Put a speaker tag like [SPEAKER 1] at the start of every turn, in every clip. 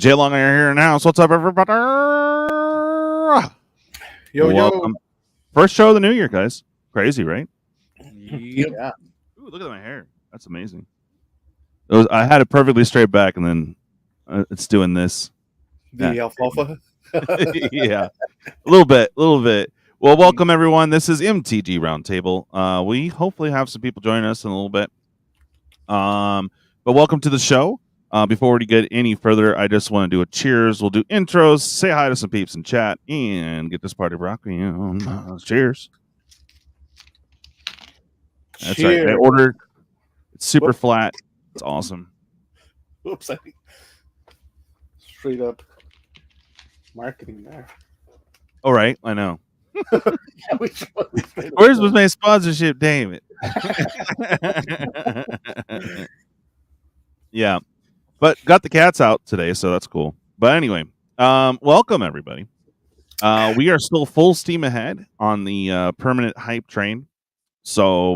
[SPEAKER 1] J Long here in house. What's up, everybody? Welcome. First show of the new year, guys. Crazy, right?
[SPEAKER 2] Yep.
[SPEAKER 3] Yeah.
[SPEAKER 1] Ooh, look at my hair. That's amazing. I had it perfectly straight back, and then it's doing this.
[SPEAKER 3] The alfalfa.
[SPEAKER 1] Yeah, a little bit. Well, welcome everyone. This is MTG Roundtable. We hopefully have some people joining us in a little bit. But welcome to the show. Before we get any further, I just want to do a cheers. We'll do intros, say hi to some peeps in chat, and get this party rocking. Cheers. That's
[SPEAKER 3] Cheers.
[SPEAKER 1] right. I ordered. It's super flat. It's awesome.
[SPEAKER 3] Whoops. Straight up marketing there.
[SPEAKER 1] All right, I know.
[SPEAKER 3] Yeah,
[SPEAKER 1] Where's my sponsorship? Damn it. Yeah. But got the cats out today, so that's cool. But anyway, welcome everybody. We are still full steam ahead on the permanent hype train. So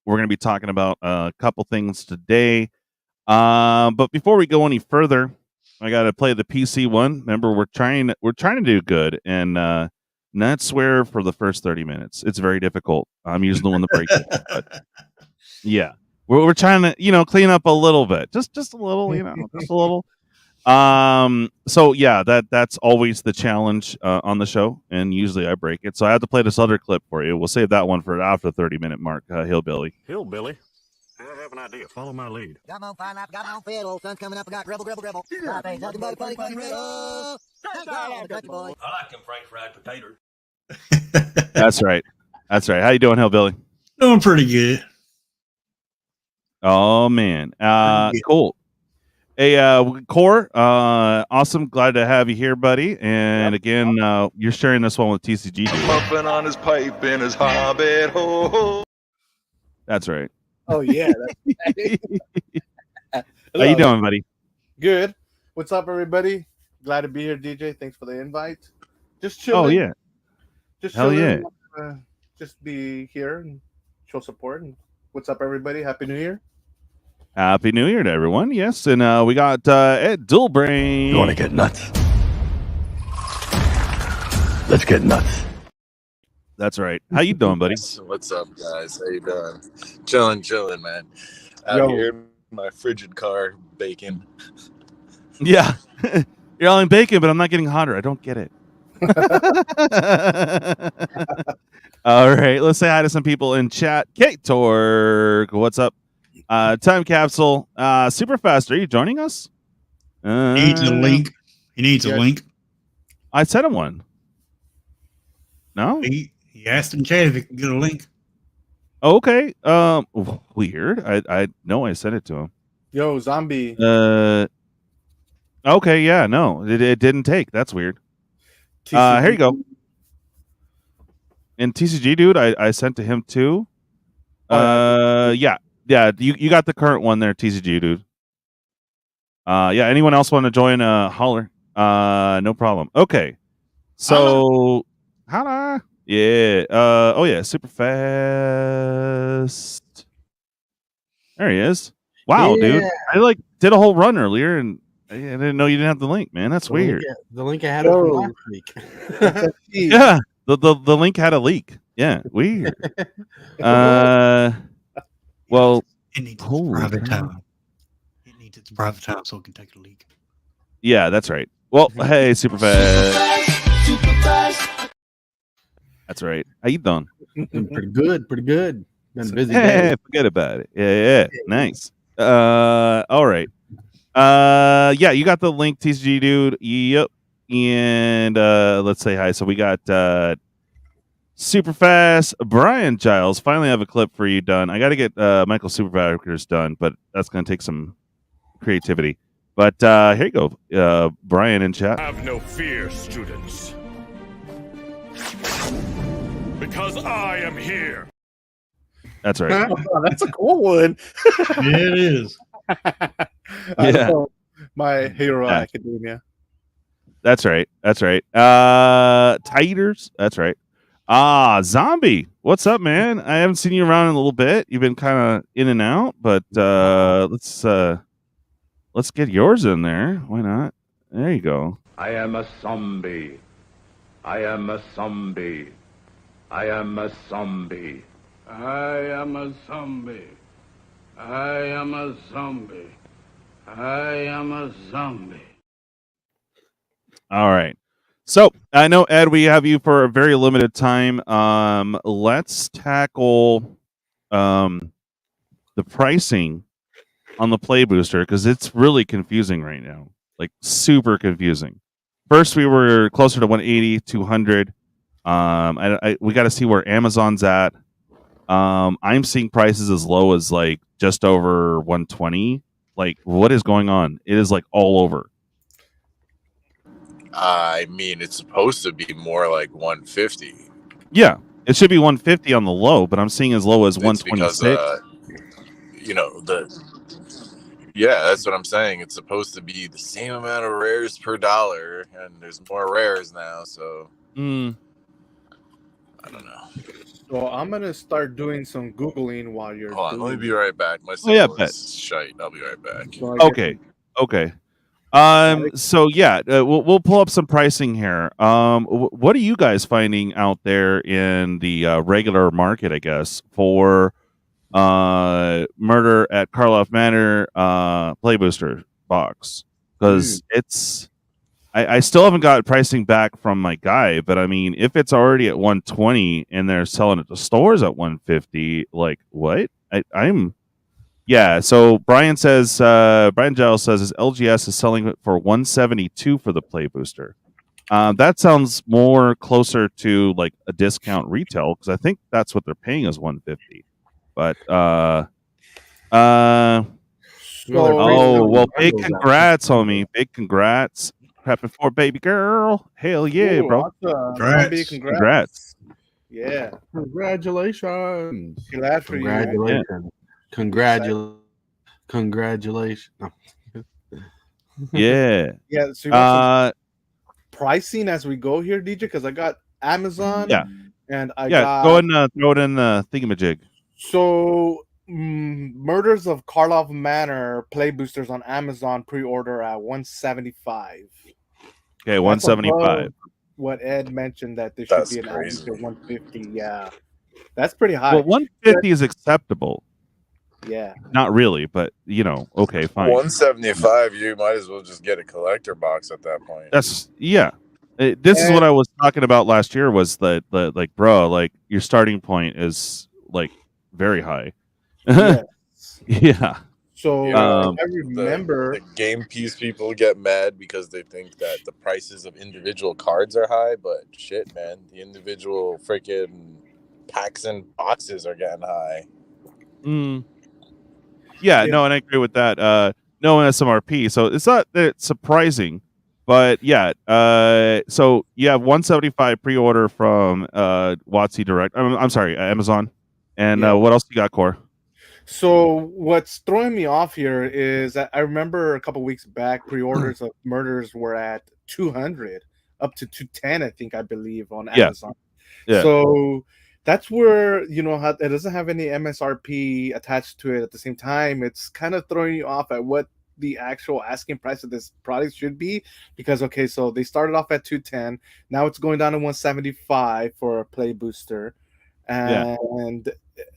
[SPEAKER 1] we're going to be talking about a couple things today. But before we go any further, I got to play the PC one. Remember, we're trying to do good and not swear for the first 30 minutes. It's very difficult. I'm usually the one to break it. But yeah. We're trying to, clean up a little bit, just a little, just a little. So yeah, that's always the challenge on the show, and usually I break it. So I have to play this other clip for you. We'll save that one for after the 30-minute mark. Hillbilly.
[SPEAKER 4] Hillbilly? I have an idea. Follow my lead.
[SPEAKER 5] Got my fine up, got my fiddle. Sun's coming up, I got gribble. Life ain't nothing but a funny riddle.
[SPEAKER 4] I like them French fried potatoes.
[SPEAKER 1] That's right. How you doing, Hillbilly?
[SPEAKER 2] Doing pretty good.
[SPEAKER 1] Oh man, cool. Hey, Core, awesome. Glad to have you here, buddy. And again, you're sharing this one with TCG.
[SPEAKER 6] Pumping on his pipe in his hobbit hole.
[SPEAKER 1] That's right.
[SPEAKER 3] Oh yeah.
[SPEAKER 1] How you doing, buddy?
[SPEAKER 3] Good. What's up, everybody? Glad to be here, DJ. Thanks for the invite. Just chilling.
[SPEAKER 1] Oh yeah.
[SPEAKER 3] Just
[SPEAKER 1] hell
[SPEAKER 3] chilling.
[SPEAKER 1] yeah.
[SPEAKER 3] Just be here and show support. And what's up, everybody? Happy New Year.
[SPEAKER 1] Happy New Year to everyone. Yes, and we got Ed Dualbrain.
[SPEAKER 4] You want to get nuts? Let's get nuts.
[SPEAKER 1] That's right. How you doing, buddy?
[SPEAKER 6] What's up, guys? How you doing? Chilling, man. Out
[SPEAKER 3] Yo.
[SPEAKER 6] here in my frigid car, baking.
[SPEAKER 1] Yeah. You're all in bacon, but I'm not getting hotter. I don't get it. All right. Let's say hi to some people in chat. Kate Torg, what's up? Time Capsule, super fast. Are you joining us?
[SPEAKER 2] He needs a link. He needs a link.
[SPEAKER 1] I sent him one. No,
[SPEAKER 2] He asked in chat if he could get a link.
[SPEAKER 1] okay. Weird. I know I sent it to him.
[SPEAKER 3] Yo, zombie.
[SPEAKER 1] Okay. Yeah. No, it didn't take. That's weird.
[SPEAKER 3] TCG.
[SPEAKER 1] Here you go. And TCG dude, I sent to him too. Yeah. Yeah, you got the current one there, TCG dude. Yeah, anyone else want to join? Holler. No problem. Okay. So, yeah. Oh yeah, super fast. There he is. Wow,
[SPEAKER 7] Yeah.
[SPEAKER 1] dude. I did a whole run earlier, and I didn't know you didn't have the link, man. That's weird.
[SPEAKER 7] The link I had from last week.
[SPEAKER 1] Yeah, the link had a leak. Yeah, weird. Well,
[SPEAKER 2] It needs its
[SPEAKER 1] holy
[SPEAKER 2] private
[SPEAKER 1] cow.
[SPEAKER 2] time. It needs its private time so it can take a leak.
[SPEAKER 1] Yeah, that's right. Well, hey, super fast. That's right. How you doing?
[SPEAKER 7] Pretty good. Been a busy
[SPEAKER 1] Hey,
[SPEAKER 7] day.
[SPEAKER 1] forget about it. Yeah. Nice. All right. Yeah, you got the link, TCG dude. Yep. And let's say hi. So we got super fast Brian Giles. Finally have a clip for you done. I got to get Michael Superbackers done, but that's going to take some creativity. But here you go, Brian in chat.
[SPEAKER 4] Have no fear, students. Because I am here.
[SPEAKER 1] That's right.
[SPEAKER 3] Oh, that's a cool one.
[SPEAKER 2] Yeah, it is.
[SPEAKER 1] Yeah.
[SPEAKER 3] My Hero
[SPEAKER 1] Yeah.
[SPEAKER 3] Academia.
[SPEAKER 1] That's right. Titers. That's right. Zombie. What's up, man? I haven't seen you around in a little bit. You've been kind of in and out, but let's get yours in there. Why not? There you go.
[SPEAKER 4] I am a zombie. I am a zombie. I am a zombie. I am a zombie. I am a zombie. I am a zombie.
[SPEAKER 1] All right. So I know, Ed, we have you for a very limited time. Let's tackle the pricing on the Playbooster because it's really confusing right now. Like super confusing. First, we were closer to 180, 200. We got to see where Amazon's at. I'm seeing prices as low as like just over 120. Like, what is going on? It is like all over.
[SPEAKER 6] I mean, it's supposed to be more like 150.
[SPEAKER 1] Yeah, it should be 150 on the low, but I'm seeing as low as
[SPEAKER 6] It's
[SPEAKER 1] 126.
[SPEAKER 6] because, yeah, that's what I'm saying. It's supposed to be the same amount of rares per dollar, and there's more rares now, so I don't know.
[SPEAKER 3] So I'm gonna start doing some Googling while you're.
[SPEAKER 6] Hold on, let me be right back. My
[SPEAKER 1] bet.
[SPEAKER 6] is shite. I'll be right back.
[SPEAKER 3] So I guess-
[SPEAKER 1] Okay. So yeah, we'll pull up some pricing here. What are you guys finding out there in the regular market, I guess, for Murder at Karloff Manor Playbooster Box? Because it's I still haven't got pricing back from my guy, but I mean, if it's already at 120 and they're selling it to stores at 150, like what? Yeah, so Brian says, Brian Giles says his LGS is selling it for 172 for the Playbooster. That sounds more closer to like a discount retail because I think that's what they're paying is 150. But big congrats, homie! Big congrats, prepping for baby girl. Hell yeah, bro!
[SPEAKER 3] Congrats.
[SPEAKER 1] Congrats!
[SPEAKER 3] Yeah,
[SPEAKER 7] Congratulations!
[SPEAKER 3] glad for you.
[SPEAKER 7] Congratulations! Congratulations!
[SPEAKER 1] Yeah.
[SPEAKER 3] Yeah. So you want some pricing as we go here, DJ? Because I got Amazon.
[SPEAKER 1] Yeah.
[SPEAKER 3] And I
[SPEAKER 1] got. Go ahead and throw it in the thingamajig.
[SPEAKER 3] So, Murders of Karloff Manor Playboosters on Amazon pre-order at 175.
[SPEAKER 1] Okay, 175.
[SPEAKER 3] What Ed mentioned that there should be an average of 150. Yeah, that's pretty high.
[SPEAKER 1] Well, 150 is acceptable.
[SPEAKER 3] Yeah,
[SPEAKER 1] not really, but okay, fine.
[SPEAKER 6] 175. You might as well just get a collector box at that point.
[SPEAKER 1] This is what I was talking about last year. Was that like, bro, like your starting point is like very high.
[SPEAKER 3] Yes.
[SPEAKER 1] Yeah.
[SPEAKER 3] So I remember
[SPEAKER 6] the game piece people get mad because they think that the prices of individual cards are high, but shit, man, the individual freaking packs and boxes are getting high.
[SPEAKER 1] Yeah, no, and I agree with that. No SMRP, so it's not that it's surprising, but yeah. So you have 175 pre-order from WotC Direct. I'm sorry, Amazon. And what else you got, Core?
[SPEAKER 3] So what's throwing me off here is that I remember a couple weeks back pre-orders of Murders were at 200 up to 210, I believe on Amazon. Yeah. So that's where it doesn't have any MSRP attached to it. At the same time, it's kind of throwing you off at what the actual asking price of this product should be, because so they started off at 210, now it's going down to 175 for a Playbooster, and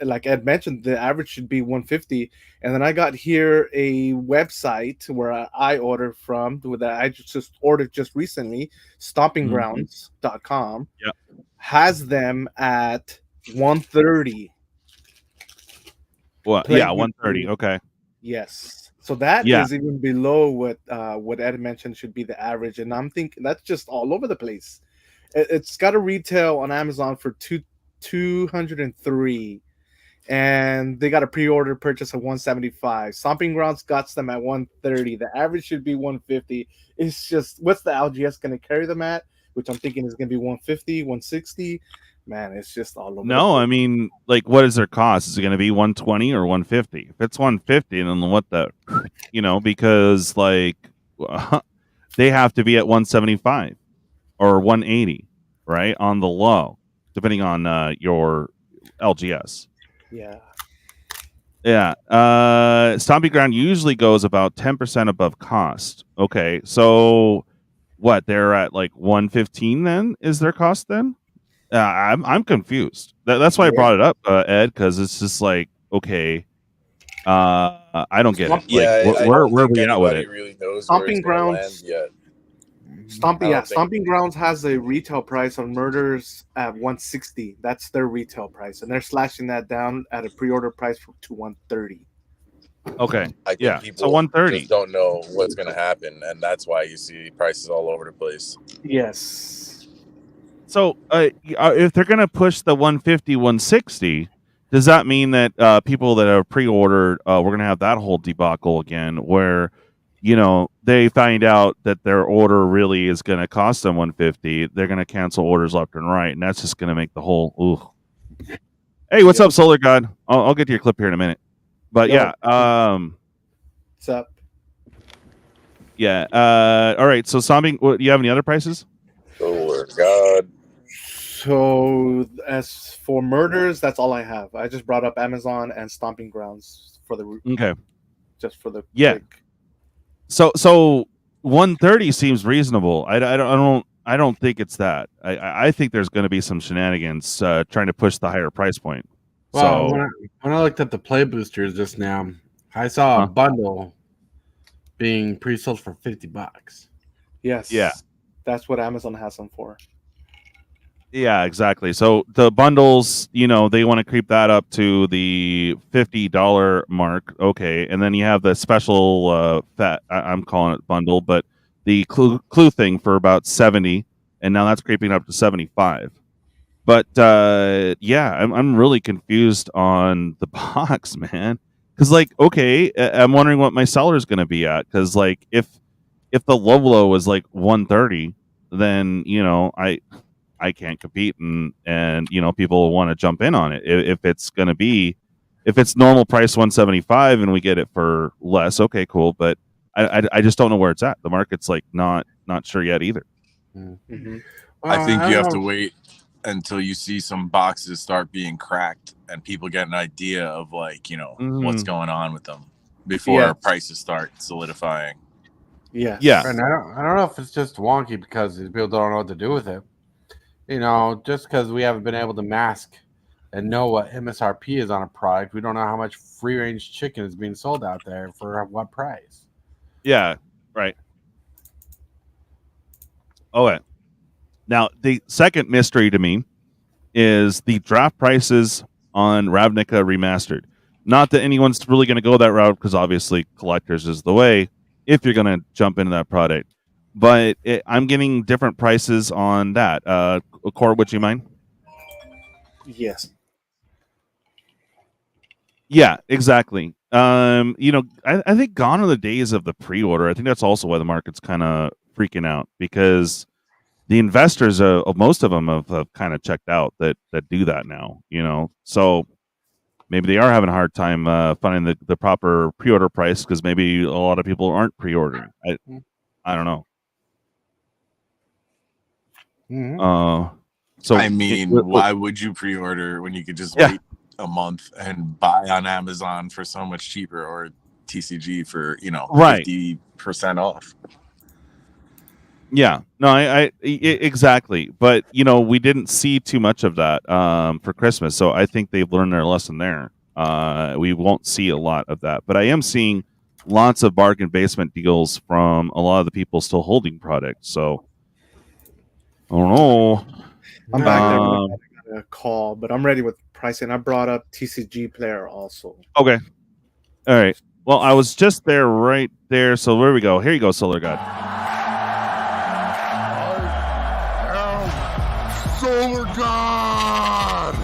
[SPEAKER 3] like Ed mentioned, the average should be 150. And then I got here a website where I ordered from, that I just ordered just recently, stompinggrounds.com. Has them at 130.
[SPEAKER 1] Well, yeah, 130. Okay.
[SPEAKER 3] Yes. So that is even below what Ed mentioned should be the average. And I'm thinking that's just all over the place. It's got a retail on Amazon for 203. And they got a pre-order purchase of 175. Stomping Grounds got them at 130. The average should be 150. It's just, what's the LGS going to carry them at? Which I'm thinking is going to be 150, 160. Man, it's just all over.
[SPEAKER 1] No, I mean, like, what is their cost? Is it going to be 120 or 150? If it's 150, then what the, because like they have to be at 175 or 180, right, on the low, depending on your LGS.
[SPEAKER 3] Yeah.
[SPEAKER 1] Yeah. Stomping Ground usually goes about 10% above cost. Okay. So what? They're at like 115 then? Is their cost then? I'm confused. That's why I brought it up, Ed, because it's just like, okay, I don't get it.
[SPEAKER 6] Yeah,
[SPEAKER 1] Like,
[SPEAKER 6] I
[SPEAKER 1] where
[SPEAKER 6] don't
[SPEAKER 1] are
[SPEAKER 6] think
[SPEAKER 1] we at with
[SPEAKER 6] anybody
[SPEAKER 1] it?
[SPEAKER 6] really knows where
[SPEAKER 3] Stomping
[SPEAKER 6] it's going to land
[SPEAKER 3] Grounds.
[SPEAKER 6] yet.
[SPEAKER 3] Stomping Grounds has a retail price on Murders at 160. That's their retail price, and they're slashing that down at a pre-order price to 130.
[SPEAKER 1] Okay.
[SPEAKER 6] I think
[SPEAKER 1] Yeah.
[SPEAKER 6] people
[SPEAKER 1] So 130.
[SPEAKER 6] just don't know what's going to happen, and that's why you see prices all over the place.
[SPEAKER 3] Yes.
[SPEAKER 1] So if they're going to push the 150, 160, does that mean that people that have pre-ordered, we're going to have that whole debacle again where, they find out that their order really is going to cost them 150. They're going to cancel orders left and right, and that's just going to make the whole, ooh. Hey, what's up, Solar God? I'll get to your clip here in a minute. But yeah,
[SPEAKER 3] what's up?
[SPEAKER 1] Yeah. All right. So, Stomping, do you have any other prices?
[SPEAKER 6] Oh God.
[SPEAKER 3] So as for Murders, that's all I have. I just brought up Amazon and Stomping Grounds for the just for the quick.
[SPEAKER 1] So 130 seems reasonable. I don't think it's that. I think there's going to be some shenanigans trying to push the higher price point.
[SPEAKER 7] Well,
[SPEAKER 1] So
[SPEAKER 7] when I looked at the play boosters just now, I saw a bundle being pre-sold for $50.
[SPEAKER 3] Yes.
[SPEAKER 1] Yeah.
[SPEAKER 3] That's what Amazon has them for.
[SPEAKER 1] yeah, exactly. So the bundles, they want to creep that up to the $50 mark. Okay, and then you have the special I'm calling it bundle, but the clue thing for about 70, and now that's creeping up to 75. But yeah, I'm really confused on the box, man. Because okay, I'm wondering what my seller is going to be at. Because if the low was 130, then I can't compete, and people want to jump in on it. If it's going to be, if it's normal price 175 and we get it for less, okay, cool. But I just don't know where it's at. The market's not sure yet either.
[SPEAKER 3] Mm-hmm.
[SPEAKER 6] I think you have to wait until you see some boxes start being cracked and people get an idea of what's going on with them before prices start solidifying.
[SPEAKER 3] Yeah.
[SPEAKER 7] And I don't know if it's just wonky because people don't know what to do with it. Just because we haven't been able to mask and know what MSRP is on a product, we don't know how much free range chicken is being sold out there for what price.
[SPEAKER 1] Yeah, right. Okay. Now, the second mystery to me is the draft prices on Ravnica Remastered. Not that anyone's really going to go that route, because obviously collectors is the way if you're going to jump into that product. But I'm getting different prices on that. Cord, would you mind?
[SPEAKER 3] Yes.
[SPEAKER 1] Yeah, exactly. I think gone are the days of the pre-order. I think that's also why the market's kind of freaking out, because the investors, most of them have kind of checked out that do that now. So maybe they are having a hard time finding the proper pre-order price, because maybe a lot of people aren't pre-ordering. I don't know.
[SPEAKER 7] Mm-hmm.
[SPEAKER 6] So I mean, why would you pre-order when you could just wait a month and buy on Amazon for so much cheaper, or TCG for 50% off?
[SPEAKER 1] Yeah, no, I exactly. But we didn't see too much of that for Christmas, so I think they've learned their lesson there. We won't see a lot of that, but I am seeing lots of bargain basement deals from a lot of the people still holding products. So I don't know.
[SPEAKER 3] I'm back there. I got a call, but I'm ready with pricing. I brought up TCG Player also.
[SPEAKER 1] Okay. All right. Well, I was just there right there. So where we go? Here you go, Solar God.
[SPEAKER 8] Solar God.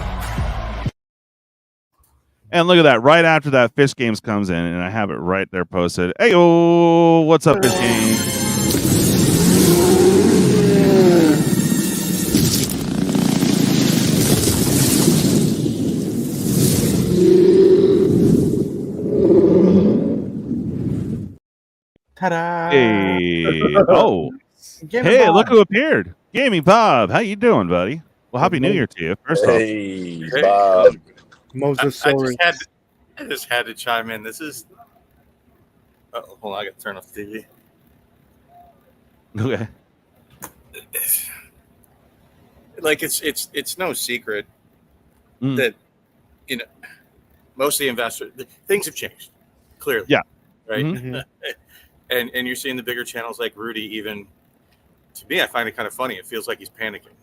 [SPEAKER 1] And look at that. Right after that, Fish Games comes in, and I have it right there posted. Hey, what's up, Fish Games?
[SPEAKER 7] Ta-da!
[SPEAKER 1] Hey. Oh. Hey, look who appeared. Gaming Bob. How you doing, buddy? Well, Happy New Year to you, first off.
[SPEAKER 6] Hey, Bob.
[SPEAKER 3] Moses,
[SPEAKER 9] I just I just had to chime in. This is. Oh, hold on, I got to turn off the TV.
[SPEAKER 1] Okay.
[SPEAKER 9] Like it's no secret
[SPEAKER 1] Mm.
[SPEAKER 9] that most of the investors things have changed clearly.
[SPEAKER 1] Yeah.
[SPEAKER 9] Right.
[SPEAKER 3] Mhm.
[SPEAKER 9] and you're seeing the bigger channels like Rudy. Even to me, I find it kind of funny. It feels like he's panicking.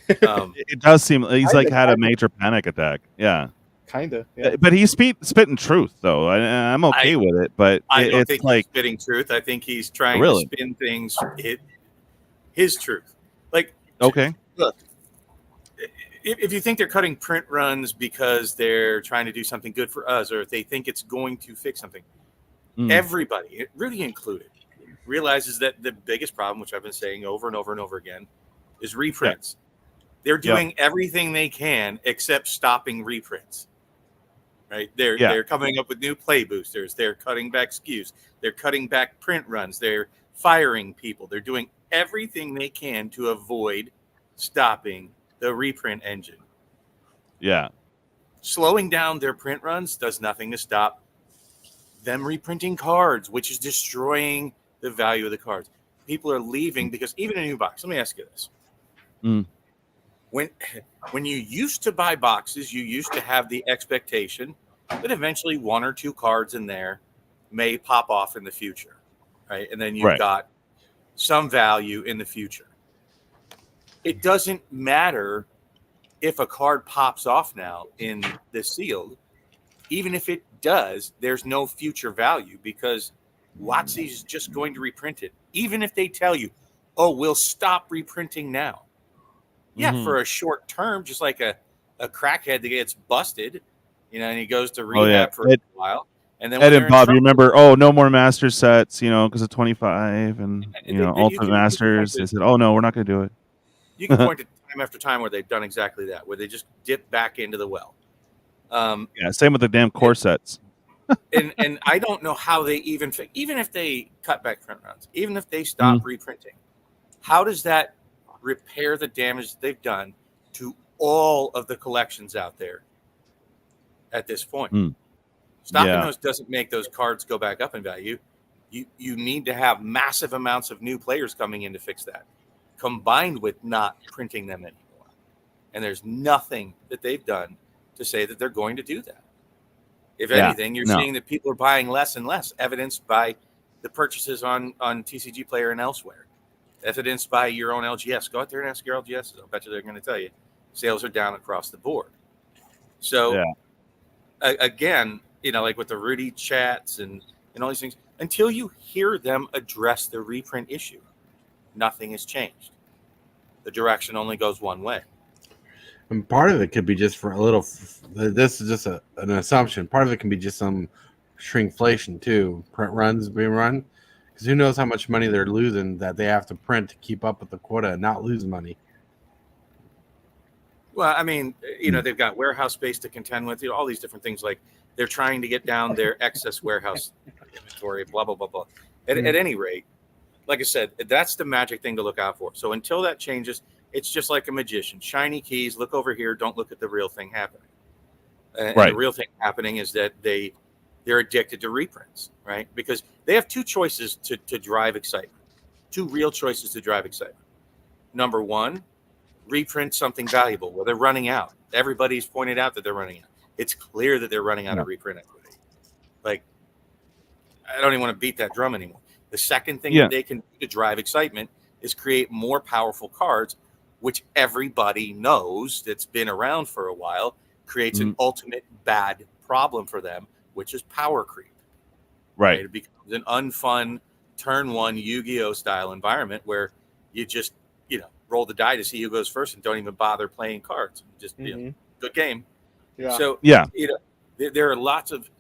[SPEAKER 1] It does seem he's like had a
[SPEAKER 3] Kinda.
[SPEAKER 1] major panic attack. Yeah.
[SPEAKER 3] Kinda. Yeah.
[SPEAKER 1] But he's spitting truth though. I'm okay with it, but
[SPEAKER 9] I don't
[SPEAKER 1] it's
[SPEAKER 9] think
[SPEAKER 1] like
[SPEAKER 9] he's spitting truth. I think he's trying
[SPEAKER 1] Really?
[SPEAKER 9] to spin things his truth. Like,
[SPEAKER 1] okay.
[SPEAKER 9] look, if you think they're cutting print runs because they're trying to do something good for us, or if they think it's going to fix something,
[SPEAKER 1] Mm.
[SPEAKER 9] everybody, Rudy included, realizes that the biggest problem, which I've been saying over and over and over again, is reprints. They're doing everything they can except stopping reprints. Right? They're coming up with new play boosters. They're cutting back SKUs. They're cutting back print runs. They're firing people. They're doing everything they can to avoid stopping the reprint engine.
[SPEAKER 1] Yeah.
[SPEAKER 9] Slowing down their print runs does nothing to stop them reprinting cards, which is destroying the value of the cards. People are leaving because even a new box. Let me ask you this.
[SPEAKER 1] Mm.
[SPEAKER 9] When you used to buy boxes, you used to have the expectation that eventually one or two cards in there may pop off in the future, right? And then you've got some value in the future. It doesn't matter if a card pops off now in the sealed. Even if it does, there's no future value because WotC is just going to reprint it. Even if they tell you, oh, we'll stop reprinting now. Yeah, for a short term, just like a crackhead that gets busted, and he goes to rehab for a while. And then
[SPEAKER 1] Ed and Bob, you remember, no more master sets, because of 25 and, Ultimate Masters. They said, oh, no, we're not going to do it.
[SPEAKER 9] You can point to time after time where they've done exactly that, where they just dip back into the well.
[SPEAKER 1] Yeah, same with the damn core sets.
[SPEAKER 9] and I don't know how they even if they cut back print runs, even if they stop reprinting, how does that repair the damage that they've done to all of the collections out there at this point? Stopping those doesn't make those cards go back up in value. You need to have massive amounts of new players coming in to fix that, combined with not printing them anymore. And there's nothing that they've done to say that they're going to do that. If anything, you're seeing that people are buying less and less, evidenced by the purchases on TCG Player and elsewhere. Evidenced by your own LGS. Go out there and ask your LGSs. I'll bet you they're going to tell you sales are down across the board. So, again, like with the Rudy chats and all these things, until you hear them address the reprint issue, nothing has changed. The direction only goes one way.
[SPEAKER 7] And part of it could be just for a little. This is just an assumption. Part of it can be just some shrinkflation too. Print runs being run. Because who knows how much money they're losing that they have to print to keep up with the quota and not lose money.
[SPEAKER 9] Well, I mean, they've got warehouse space to contend with, all these different things. Like they're trying to get down their excess warehouse inventory, blah, blah, blah, blah. At any rate, like I said, that's the magic thing to look out for. So until that changes, it's just like a magician. Shiny keys, look over here, don't look at the real thing happening. And the real thing happening is that they're addicted to reprints, right? Because they have two choices to drive excitement. Two real choices to drive excitement. Number one, reprint something valuable. Well, they're running out. Everybody's pointed out that they're running out. It's clear that they're running out of reprint equity. Like, I don't even want to beat that drum anymore. The second thing that they can do to drive excitement is create more powerful cards, which everybody knows that's been around for a while, creates an ultimate bad problem for them, which is power creep.
[SPEAKER 1] Right.
[SPEAKER 9] It becomes an unfun turn one Yu-Gi-Oh style environment where you just, roll the die to see who goes first and don't even bother playing cards. Just, good game.
[SPEAKER 3] Yeah.
[SPEAKER 9] So, there are lots of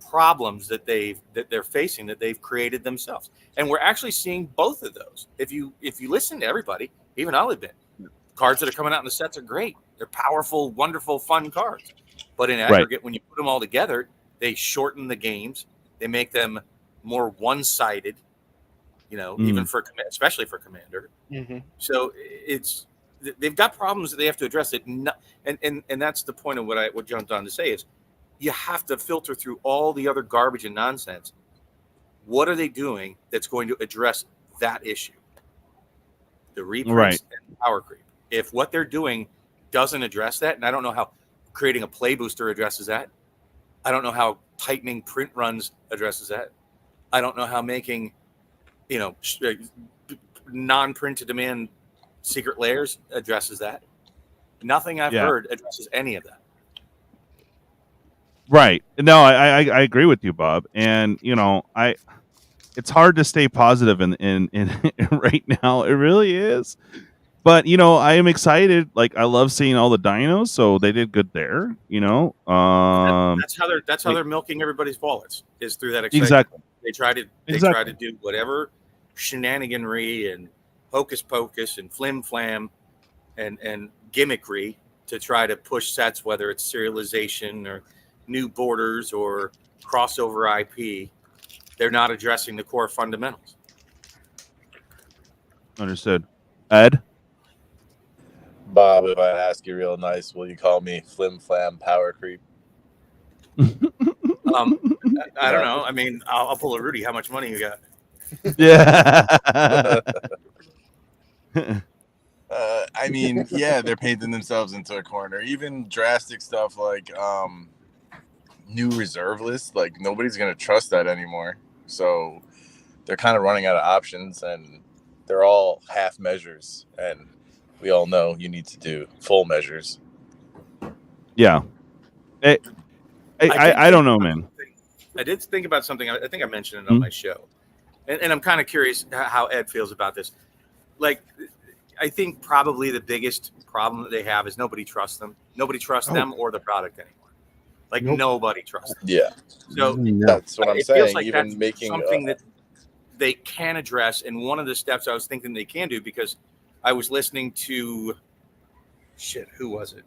[SPEAKER 9] problems that they're facing that they've created themselves. And we're actually seeing both of those. If you listen to everybody, even I'll admit, cards that are coming out in the sets are great. They're powerful, wonderful, fun cards. But in aggregate, when you put them all together, they shorten the games. They make them more one-sided, even especially for Commander. So they've got problems that they have to address. And that's the point of what jumped on to say is you have to filter through all the other garbage and nonsense. What are they doing that's going to address that issue? The reprints and power creep. If what they're doing doesn't address that, and I don't know how creating a play booster addresses that. I don't know how tightening print runs addresses that. I don't know how making, non-print to demand secret layers addresses that. Nothing I've heard addresses any of that.
[SPEAKER 1] Right. No, I agree with you, Bob. And it's hard to stay positive in right now. It really is. But I am excited. Like, I love seeing all the dinos, so they did good there.
[SPEAKER 9] That's how they're milking everybody's wallets, is through that excitement.
[SPEAKER 1] Exactly.
[SPEAKER 9] They try to do whatever shenaniganry and hocus pocus and flim flam and gimmickry to try to push sets, whether it's serialization or new borders or crossover IP. They're not addressing the core fundamentals.
[SPEAKER 1] Understood. Ed?
[SPEAKER 6] Bob, if I ask you real nice, will you call me flim flam power creep?
[SPEAKER 9] I don't know. I mean, I'll pull a Rudy. How much money you got?
[SPEAKER 1] Yeah.
[SPEAKER 6] I mean, yeah, they're painting themselves into a corner. Even drastic stuff like new reserve list, like nobody's gonna trust that anymore. So they're kind of running out of options, and they're all half measures. And we all know you need to do full measures.
[SPEAKER 1] Yeah. I don't know, man.
[SPEAKER 9] I did think about something. I think I mentioned it on my show. And I'm kind of curious how Ed feels about this. Like, I think probably the biggest problem that they have is nobody trusts them. Nobody trusts them or the product anymore. Like, nobody trusts them.
[SPEAKER 6] Yeah.
[SPEAKER 9] So
[SPEAKER 6] that's what I'm saying.
[SPEAKER 9] Like
[SPEAKER 6] even making
[SPEAKER 9] something that they can address. And one of the steps I was thinking they can do, because I was listening to who was it?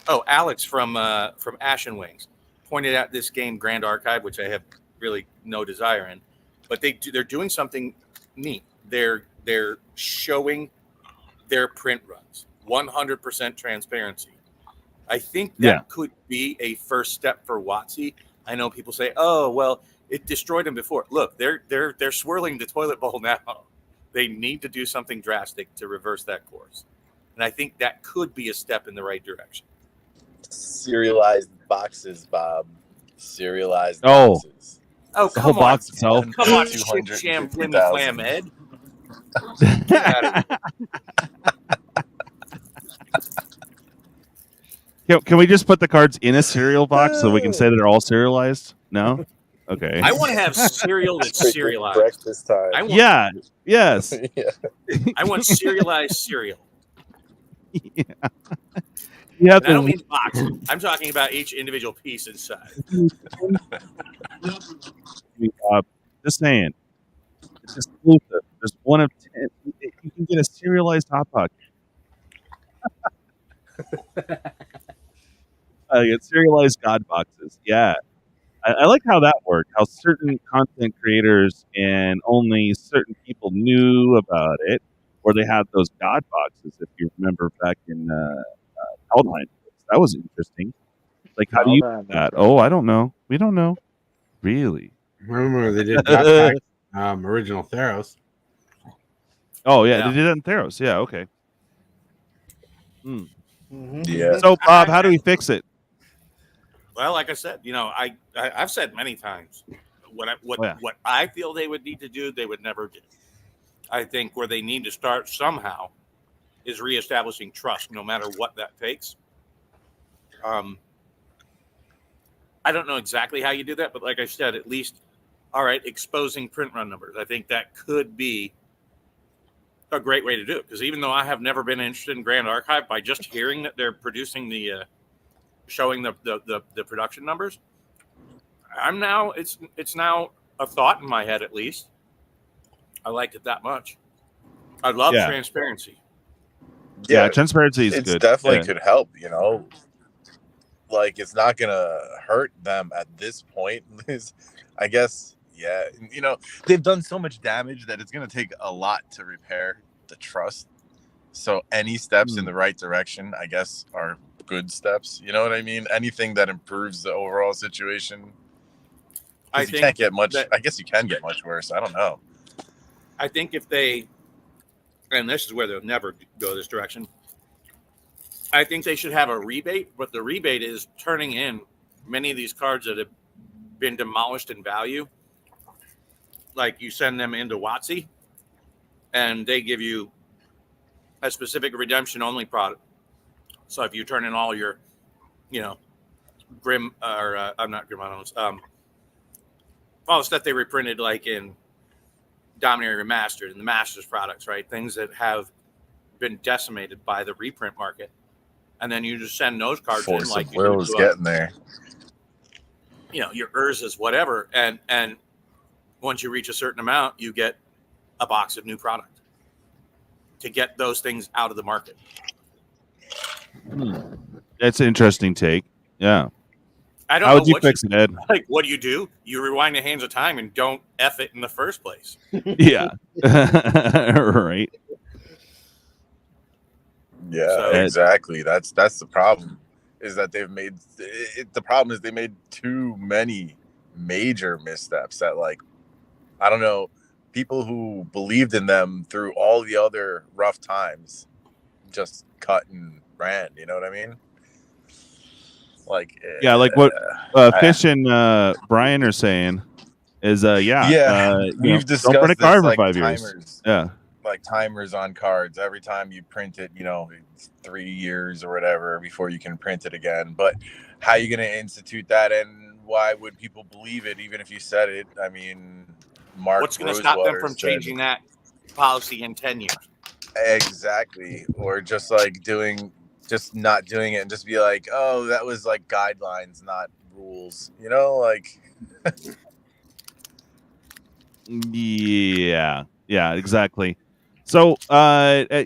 [SPEAKER 9] Oh, Alex from AshenWingz pointed out this game Grand Archive, which I have really no desire in, but they're doing something neat. They're showing their print runs, 100% transparency. I think that could be a first step for WotC. I know people say, "Oh, well, it destroyed them before." Look, they're swirling the toilet bowl now. They need to do something drastic to reverse that course. And I think that could be a step in the right direction.
[SPEAKER 6] Serialized boxes, Bob. Serialized boxes.
[SPEAKER 9] Oh,
[SPEAKER 1] the whole box itself.
[SPEAKER 9] Come on, shit sham flimmy flam, Ed. Get out of
[SPEAKER 1] here. Can we just put the cards in a cereal box so we can say that they're all serialized? No? Okay.
[SPEAKER 9] I want to have cereal that's serialized.
[SPEAKER 6] Breakfast time.
[SPEAKER 1] Yes.
[SPEAKER 9] I want serialized cereal.
[SPEAKER 1] Yeah.
[SPEAKER 9] And I don't mean box. I'm talking about each individual piece inside.
[SPEAKER 1] Just saying. It's exclusive. There's one of 10. You can get a serialized Hot Pocket. Get serialized God boxes. Yeah. I like how that worked, how certain content creators and only certain people knew about it, or they had those God boxes, if you remember back in Outline. That was interesting. Like, how do you do that? Oh, I don't know. We don't know. Really?
[SPEAKER 7] Remember they did that original Theros.
[SPEAKER 1] Oh, yeah, they did it in Theros. Yeah, okay.
[SPEAKER 6] Yeah.
[SPEAKER 1] So, Bob, how do we fix it?
[SPEAKER 9] Well, like I said, I've said many times what I feel they would need to do, they would never do. I think where they need to start somehow is reestablishing trust, no matter what that takes. I don't know exactly how you do that, but like I said, at least, all right, exposing print run numbers. I think that could be a great way to do it, because even though I have never been interested in Grand Archive, by just hearing that they're producing showing the production numbers, it's now a thought in my head. At least I liked it that much. I love transparency.
[SPEAKER 1] Yeah, transparency is good.
[SPEAKER 6] It definitely could help. Like, it's not gonna hurt them at this point. I guess. Yeah, they've done so much damage that it's gonna take a lot to repair the trust. So any steps in the right direction, I guess, are good steps. You know what I mean? Anything that improves the overall situation.
[SPEAKER 9] I
[SPEAKER 6] You
[SPEAKER 9] think
[SPEAKER 6] can't get much.
[SPEAKER 9] that-
[SPEAKER 6] I guess you can get much worse. I don't know.
[SPEAKER 9] I think if they, and this is where they'll never go this direction, I think they should have a rebate, but the rebate is turning in many of these cards that have been demolished in value. Like you send them into WotC, and they give you a specific redemption only product. So if you turn in all your, Grim or I'm not Grim, all the stuff they reprinted like in Dominator Remastered and the Masters products, right? Things that have been decimated by the reprint market, and then you just send those cards
[SPEAKER 6] Force
[SPEAKER 9] in like
[SPEAKER 6] of
[SPEAKER 9] you do
[SPEAKER 6] Will's
[SPEAKER 9] to
[SPEAKER 6] getting there.
[SPEAKER 9] your Urzas, whatever, and once you reach a certain amount, you get a box of new product to get those things out of the market.
[SPEAKER 1] That's an interesting take. Yeah.
[SPEAKER 9] I don't
[SPEAKER 1] How
[SPEAKER 9] know
[SPEAKER 1] would you
[SPEAKER 9] what
[SPEAKER 1] fix it, Ed?
[SPEAKER 9] Like, what do? You rewind the hands of time and don't F it in the first place.
[SPEAKER 1] Yeah. Right.
[SPEAKER 6] Yeah,
[SPEAKER 9] So-
[SPEAKER 6] exactly. That's the problem. Is that they've made the problem is they made too many major missteps that, like, I don't know, people who believed in them through all the other rough times just cut and ran. You know what I mean? Like,
[SPEAKER 1] Yeah, like what Fish and Brian are saying is,
[SPEAKER 6] we've
[SPEAKER 1] don't
[SPEAKER 6] discussed
[SPEAKER 1] print a
[SPEAKER 6] this,
[SPEAKER 1] card for
[SPEAKER 6] like,
[SPEAKER 1] 5 years.
[SPEAKER 6] timers.
[SPEAKER 1] Yeah.
[SPEAKER 6] Like timers on cards. Every time you print it, it's 3 years or whatever before you can print it again. But how are you going to institute that, and why would people believe it even if you said it? I mean,
[SPEAKER 9] What's going to stop them from changing that policy in 10 years?
[SPEAKER 6] Exactly. Or just like just not doing it and just be like, oh, that was like guidelines, not rules. Like.
[SPEAKER 1] Yeah, exactly. So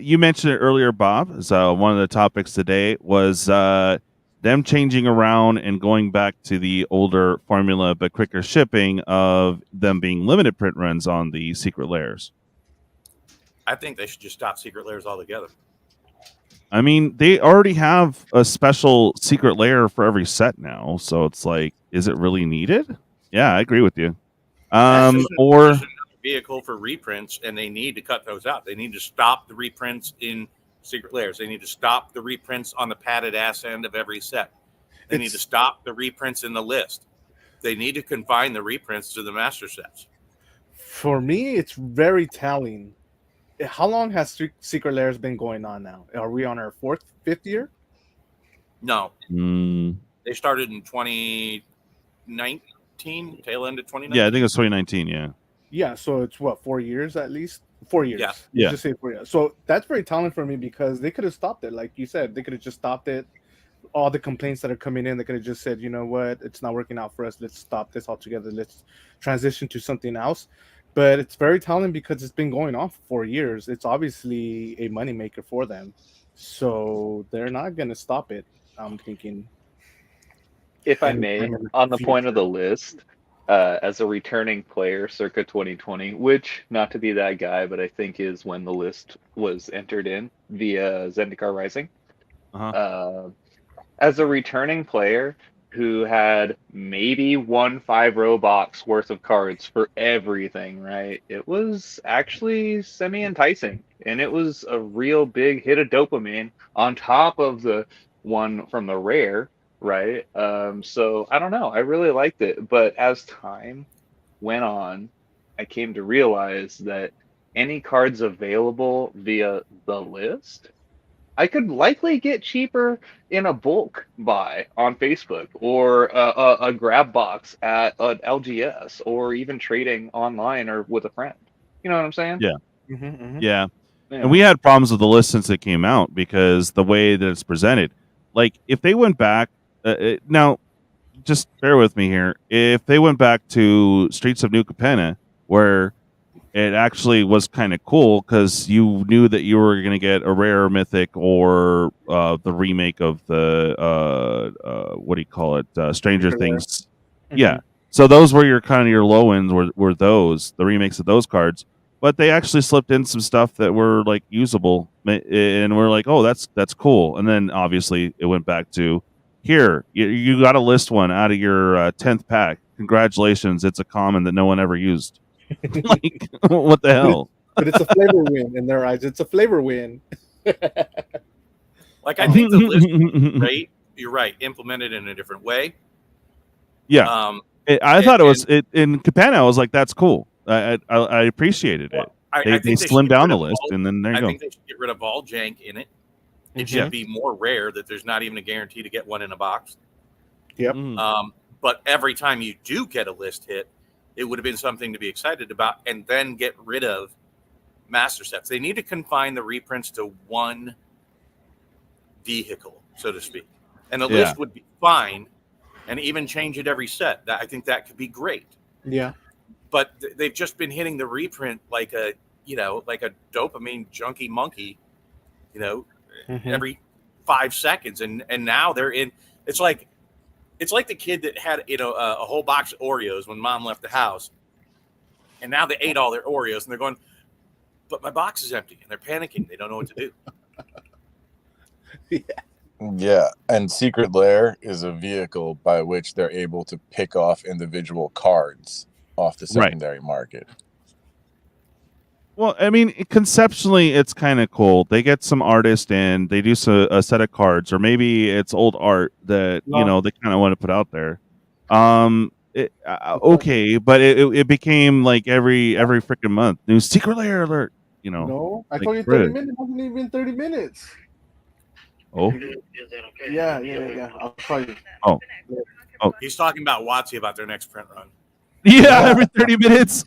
[SPEAKER 1] you mentioned it earlier, Bob. So one of the topics today was them changing around and going back to the older formula, but quicker shipping of them being limited print runs on the secret layers.
[SPEAKER 9] I think they should just stop secret layers altogether.
[SPEAKER 1] I mean, they already have a special secret layer for every set now, so it's like, is it really needed? Yeah, I agree with you.
[SPEAKER 9] There's
[SPEAKER 1] Or
[SPEAKER 9] another vehicle for reprints, and they need to cut those out. They need to stop the reprints in secret layers. They need to stop the reprints on the padded ass end of every set. They need to stop the reprints in the list. They need to confine the reprints to the master sets.
[SPEAKER 3] For me, it's very telling. How long has secret layers been going on now? Are we on our fifth year?
[SPEAKER 9] No, they started in 2019, tail end of 2019.
[SPEAKER 1] yeah, I think it was 2019. Yeah.
[SPEAKER 3] Yeah, so it's what, 4 years at least? 4 years.
[SPEAKER 9] Yeah.
[SPEAKER 1] Yeah.
[SPEAKER 3] Just say 4 years. So that's very telling for me because they could have stopped it. Like you said, they could have just stopped it. All the complaints that are coming in, they could have just said, you know what, it's not working out for us. Let's stop this altogether. Let's transition to something else. But it's very telling because it's been going on for 4 years. It's obviously a moneymaker for them. So they're not going to stop it, I'm thinking.
[SPEAKER 10] If I may, on the point of the list, as a returning player circa 2020, which, not to be that guy, but I think is when the list was entered in via Zendikar Rising. As a returning player who had maybe 1 5-row box worth of cards for everything, right? It was actually semi-enticing, and it was a real big hit of dopamine on top of the one from the rare, right? So I don't know. I really liked it, but as time went on, I came to realize that any cards available via the list, I could likely get cheaper in a bulk buy on Facebook or a grab box at an LGS or even trading online or with a friend. You know what I'm saying?
[SPEAKER 1] Yeah.
[SPEAKER 3] Mm-hmm.
[SPEAKER 1] Yeah. And we had problems with the list since it came out because the way that it's presented. Like, if they went back, now, just bear with me here. If they went back to Streets of New Capenna, where it actually was kind of cool because you knew that you were going to get a rare mythic or the remake of the what do you call it, Stranger Things.
[SPEAKER 3] Mm-hmm.
[SPEAKER 1] Yeah, so those were your kind of your low ends were those the remakes of those cards. but they actually slipped in some stuff that were like usable, and we're like, oh, that's cool. And then obviously it went back to here. You got to list one out of your 10th pack. Congratulations, it's a common that no one ever used. Like, what the hell?
[SPEAKER 3] But it's a flavor win in their eyes. It's a flavor win.
[SPEAKER 9] Like, I think the list, right? You're right. Implemented in a different way.
[SPEAKER 1] Yeah. I thought it was in Cabana. I was like, that's cool. I appreciated it.
[SPEAKER 9] I
[SPEAKER 1] They
[SPEAKER 9] think
[SPEAKER 1] slimmed down the
[SPEAKER 9] rid of
[SPEAKER 1] list, and then there you
[SPEAKER 9] I
[SPEAKER 1] go.
[SPEAKER 9] think they should get rid of all jank in it. It should be more rare that there's not even a guarantee to get one in a box.
[SPEAKER 3] Yep.
[SPEAKER 9] But every time you do get a list hit, it would have been something to be excited about, and then get rid of master sets. They need to confine the reprints to one vehicle, so to speak. And the list would be fine, and even change it every set. I think that could be great.
[SPEAKER 3] Yeah.
[SPEAKER 9] But they've just been hitting the reprint like a dopamine junkie monkey, every 5 seconds. And now they're in. It's like the kid that had, a whole box of Oreos when mom left the house. And now they ate all their Oreos and they're going, but my box is empty, and they're panicking. They don't know what to do.
[SPEAKER 6] Yeah, and Secret Lair is a vehicle by which they're able to pick off individual cards off the secondary market.
[SPEAKER 1] Well, I mean, conceptually, it's kind of cool. They get some artist and they do a set of cards, or maybe it's old art that they kind of want to put out there. Okay, but it became like every freaking month new Secret Lair alert.
[SPEAKER 3] No, I
[SPEAKER 1] like,
[SPEAKER 3] told you 30 minutes. It wasn't even 30 minutes.
[SPEAKER 1] Oh.
[SPEAKER 3] Yeah. I'll call you.
[SPEAKER 1] Oh.
[SPEAKER 9] He's talking about WotC about their next print run.
[SPEAKER 1] Yeah, every 30 minutes.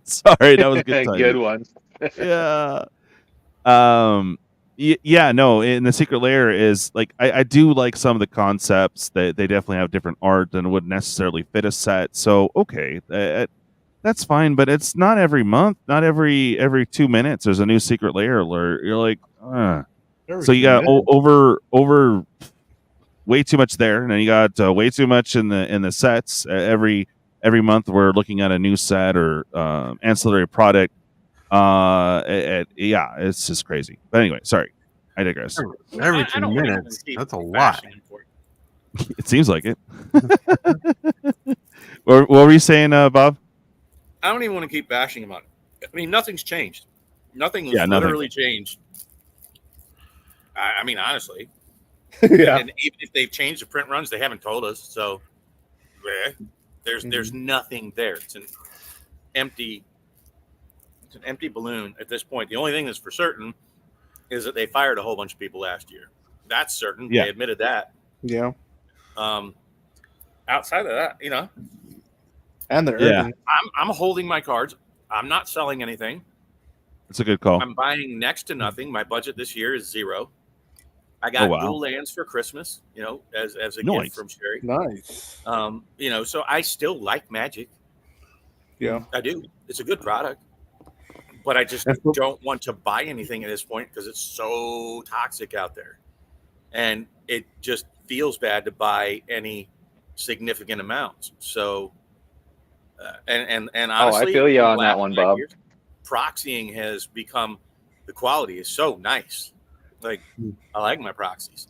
[SPEAKER 1] Sorry, that was a good time.
[SPEAKER 10] Good one.
[SPEAKER 1] Yeah. No, in the Secret Lair is like I do like some of the concepts that they definitely have different art than would necessarily fit a set. So okay, that's fine, but it's not every month, not every 2 minutes. There's a new Secret Lair alert. You're like, so you got over way too much there, and then you got way too much in the sets. Every month we're looking at a new set or ancillary product. It's just crazy. But anyway, sorry, I digress.
[SPEAKER 7] Every 2 minutes, that's a lot.
[SPEAKER 1] It seems like it. What were you saying, Bob?
[SPEAKER 9] I don't even want to keep bashing him on it. I mean, nothing's changed. Nothing has literally changed. I mean, honestly.
[SPEAKER 3] Yeah.
[SPEAKER 9] And even if they've changed the print runs, they haven't told us. So there's nothing there. It's an empty balloon at this point. The only thing that's for certain is that they fired a whole bunch of people last year. That's certain.
[SPEAKER 1] Yeah.
[SPEAKER 9] They admitted that.
[SPEAKER 3] Yeah.
[SPEAKER 9] Outside of that,
[SPEAKER 3] And they're
[SPEAKER 9] I'm holding my cards. I'm not selling anything.
[SPEAKER 1] It's a good call.
[SPEAKER 9] I'm buying next to nothing. My budget this year is zero. I got dual lands for Christmas, as a gift from Sherry.
[SPEAKER 3] Nice.
[SPEAKER 9] So I still like Magic.
[SPEAKER 3] Yeah.
[SPEAKER 9] I do. It's a good product. But I just don't want to buy anything at this point because it's so toxic out there. And it just feels bad to buy any significant amounts. So and honestly,
[SPEAKER 10] I feel you on that one, Bob.
[SPEAKER 9] Proxying has become, the quality is so nice. Like, I like my proxies.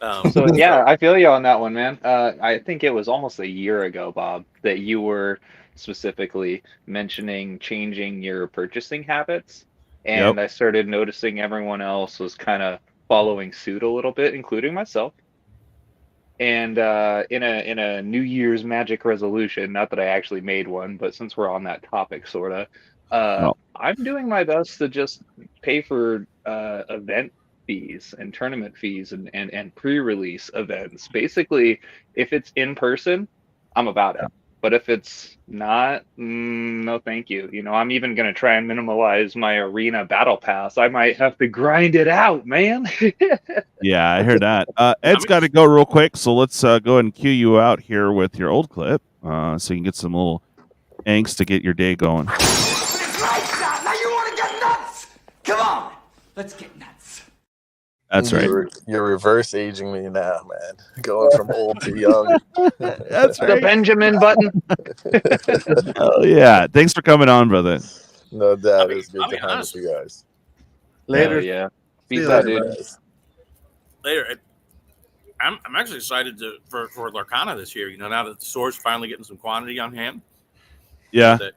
[SPEAKER 10] So yeah, I feel you on that one, man. I think it was almost a year ago, Bob, that you were specifically mentioning changing your purchasing habits, and I started noticing everyone else was kind of following suit a little bit, including myself. And in a New Year's Magic resolution, not that I actually made one, but since we're on that topic, sorta, I'm doing my best to just pay for event fees and tournament fees and pre-release events. Basically, if it's in person, I'm about it. But if it's not, no thank you. I'm even going to try and minimalize my arena battle pass. I might have to grind it out, man.
[SPEAKER 1] Yeah, I heard that. Ed's got to go real quick, so let's go ahead and cue you out here with your old clip so you can get some little angst to get your day going.
[SPEAKER 11] Now you want to get nuts? Come on, let's get nuts.
[SPEAKER 1] That's right.
[SPEAKER 6] You're reverse aging me now, man. Going from old to young.
[SPEAKER 1] That's
[SPEAKER 10] The
[SPEAKER 1] right.
[SPEAKER 10] Benjamin button.
[SPEAKER 1] Oh yeah. Thanks for coming on, brother.
[SPEAKER 6] No doubt.
[SPEAKER 9] I'll
[SPEAKER 6] It's good
[SPEAKER 9] be
[SPEAKER 6] to hang with
[SPEAKER 9] honest.
[SPEAKER 6] you guys.
[SPEAKER 3] Later.
[SPEAKER 10] Yeah.
[SPEAKER 6] See
[SPEAKER 10] Peace
[SPEAKER 6] you
[SPEAKER 10] out,
[SPEAKER 6] later,
[SPEAKER 10] dude.
[SPEAKER 6] guys.
[SPEAKER 9] Later. I'm actually excited for Lorcana this year. You know, now that the store's finally getting some quantity on hand.
[SPEAKER 1] Yeah.
[SPEAKER 9] That